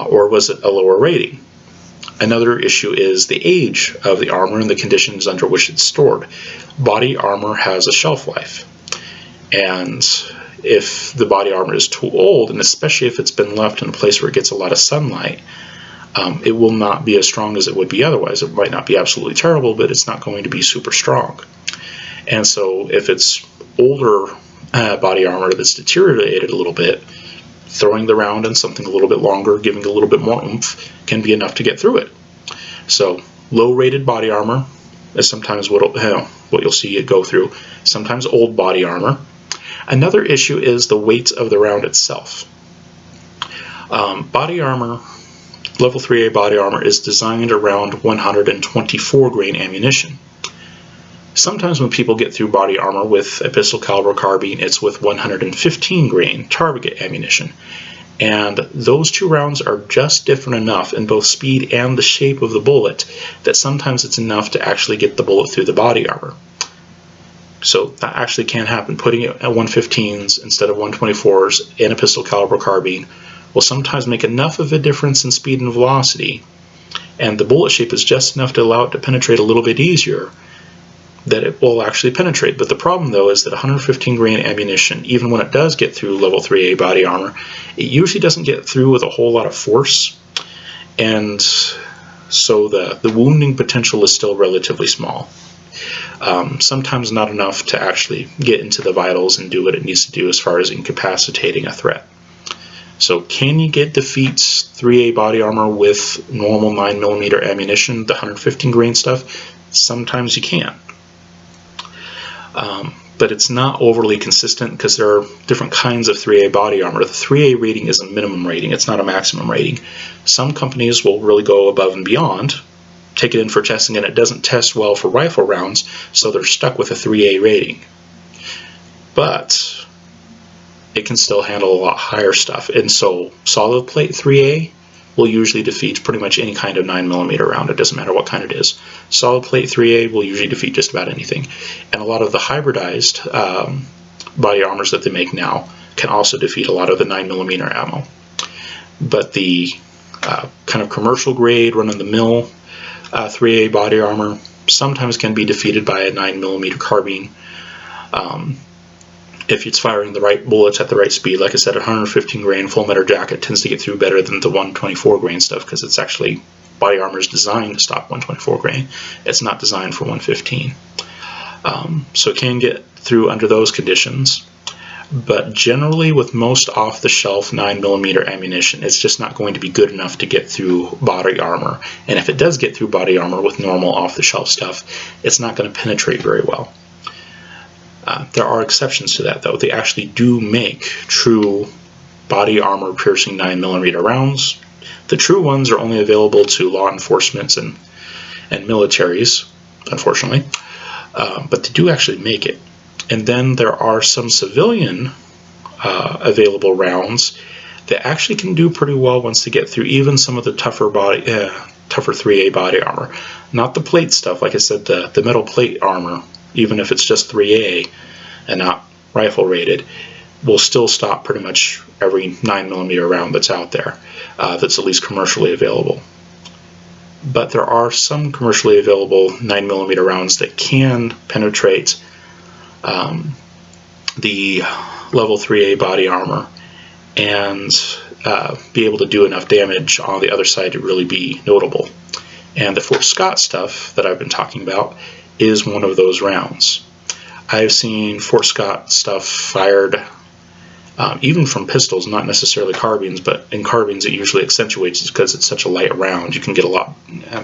or was it a lower rating? Another issue is the age of the armor and the conditions under which it's stored. Body armor has a shelf life, and if the body armor is too old, and especially if it's been left in a place where it gets a lot of sunlight, it will not be as strong as it would be otherwise. It might not be absolutely terrible, but it's not going to be super strong. And so if it's older body armor that's deteriorated a little bit, throwing the round in something a little bit longer, giving a little bit more oomph, can be enough to get through it. So low rated body armor is sometimes what you'll see it go through. Sometimes old body armor. Another issue is the weight of the round itself. Body armor, level 3A body armor, is designed around 124 grain ammunition. Sometimes when people get through body armor with a pistol caliber carbine, it's with 115 grain target ammunition. And those two rounds are just different enough in both speed and the shape of the bullet that sometimes it's enough to actually get the bullet through the body armor. So that actually can happen. Putting it at 115s instead of 124s in a pistol caliber carbine will sometimes make enough of a difference in speed and velocity, and the bullet shape is just enough to allow it to penetrate a little bit easier, that it will actually penetrate. But the problem, though, is that 115 grain ammunition, even when it does get through level 3A body armor, it usually doesn't get through with a whole lot of force, and so the wounding potential is still relatively small. Sometimes not enough to actually get into the vitals and do what it needs to do as far as incapacitating a threat. So can you defeat 3A body armor with normal 9mm ammunition, the 115 grain stuff? Sometimes you can. But it's not overly consistent because there are different kinds of 3A body armor. The 3A rating is a minimum rating, it's not a maximum rating. Some companies will really go above and beyond, take it in for testing, and it doesn't test well for rifle rounds, so they're stuck with a 3A rating. But it can still handle a lot higher stuff, and so solid plate 3A will usually defeat pretty much any kind of 9mm round. It doesn't matter what kind it is. Solid plate 3A will usually defeat just about anything. And a lot of the hybridized body armors that they make now can also defeat a lot of the 9mm ammo. But the kind of commercial grade, run-of-the-mill 3A body armor sometimes can be defeated by a 9mm carbine. If it's firing the right bullets at the right speed. Like I said, 115 grain full metal jacket tends to get through better than the 124 grain stuff, because it's actually, body armor is designed to stop 124 grain. It's not designed for 115. So it can get through under those conditions. But generally, with most off-the-shelf 9mm ammunition, it's just not going to be good enough to get through body armor. And if it does get through body armor with normal off-the-shelf stuff, it's not going to penetrate very well. There are exceptions to that, though. They actually do make true body armor piercing 9mm rounds. The true ones are only available to law enforcement and militaries, unfortunately. But they do actually make it. And then there are some civilian available rounds that actually can do pretty well once they get through even some of the tougher 3A body armor. Not the plate stuff, like I said, the metal plate armor, even if it's just 3A and not rifle rated, will still stop pretty much every 9mm round that's out there, that's at least commercially available. But there are some commercially available 9mm rounds that can penetrate the level 3A body armor and be able to do enough damage on the other side to really be notable. And the Fort Scott stuff that I've been talking about is one of those rounds. I've seen Fort Scott stuff fired even from pistols, not necessarily carbines, but in carbines it usually accentuates because it's such a light round. You can get a lot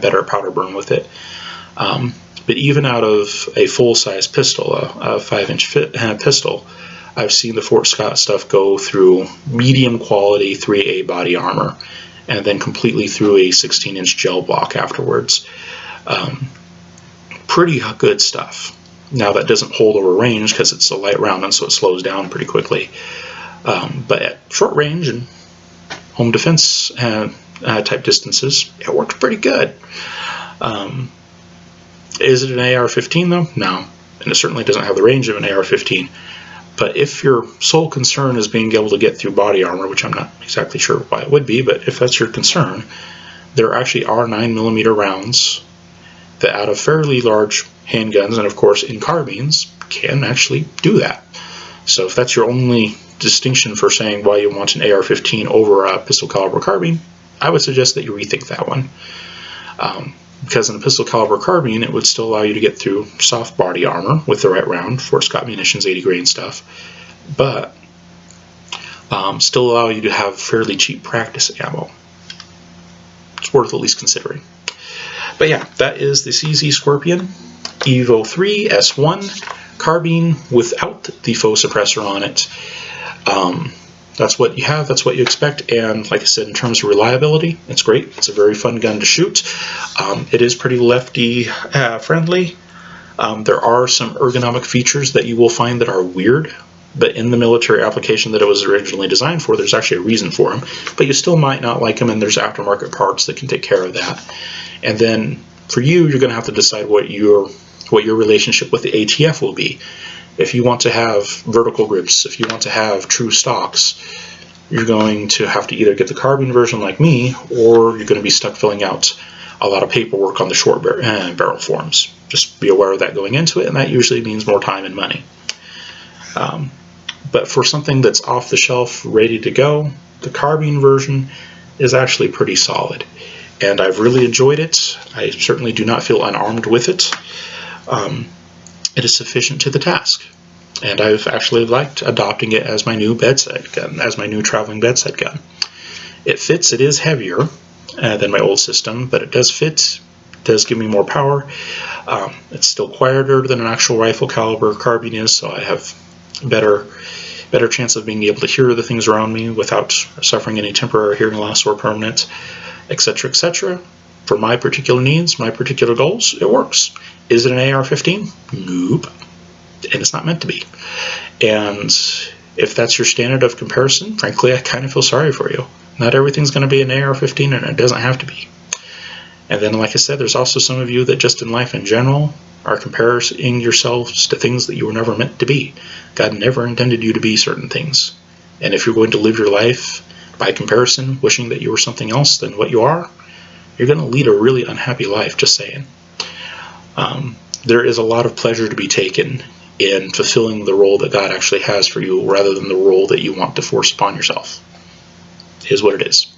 better powder burn with it. But even out of a full-size pistol, a 5-inch pistol, I've seen the Fort Scott stuff go through medium quality 3A body armor and then completely through a 16-inch gel block afterwards. Pretty good stuff. Now that doesn't hold over range because it's a light round and so it slows down pretty quickly. But at short range and home defense type distances, it works pretty good. Is it an AR-15 though? No. And it certainly doesn't have the range of an AR-15. But if your sole concern is being able to get through body armor, which I'm not exactly sure why it would be, but if that's your concern, there actually are 9mm rounds that out of fairly large handguns, and of course in carbines, can actually do that. So if that's your only distinction for saying why you want an AR-15 over a pistol caliber carbine, I would suggest that you rethink that one. Because in a pistol caliber carbine, it would still allow you to get through soft body armor with the right round, Fort Scott munitions, 80 grain stuff, but still allow you to have fairly cheap practice ammo. It's worth at least considering. But yeah, that is the CZ Scorpion Evo3 S1 carbine without the faux suppressor on it. That's what you have, that's what you expect, and like I said, in terms of reliability, it's great. It's a very fun gun to shoot. It is pretty lefty friendly. There are some ergonomic features that you will find that are weird, but in the military application that it was originally designed for, there's actually a reason for them. But you still might not like them, and there's aftermarket parts that can take care of that. And then for you, you're going to have to decide what your relationship with the ATF will be. If you want to have vertical grips, if you want to have true stocks, you're going to have to either get the carbine version like me, or you're going to be stuck filling out a lot of paperwork on the short barrel forms. Just be aware of that going into it, and that usually means more time and money. But for something that's off the shelf, ready to go, the carbine version is actually pretty solid. And I've really enjoyed it. I certainly do not feel unarmed with it. It is sufficient to the task, and I've actually liked adopting it as my new bedside gun, as my new traveling bedside gun. It fits. It is heavier than my old system, but it does fit. It does give me more power. It's still quieter than an actual rifle caliber carbine is, so I have better chance of being able to hear the things around me without suffering any temporary hearing loss or permanent, etc., etc. For my particular needs, my particular goals, it works. Is it an AR-15? Nope. And it's not meant to be. And if that's your standard of comparison, frankly, I kind of feel sorry for you. Not everything's going to be an AR-15, and it doesn't have to be. And then, like I said, there's also some of you that just in life in general are comparing yourselves to things that you were never meant to be. God never intended you to be certain things. And if you're going to live your life by comparison, wishing that you were something else than what you are, you're going to lead a really unhappy life, just saying. There is a lot of pleasure to be taken in fulfilling the role that God actually has for you, rather than the role that you want to force upon yourself. It is what it is.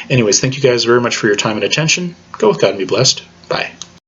Anyways, thank you guys very much for your time and attention. Go with God and be blessed. Bye.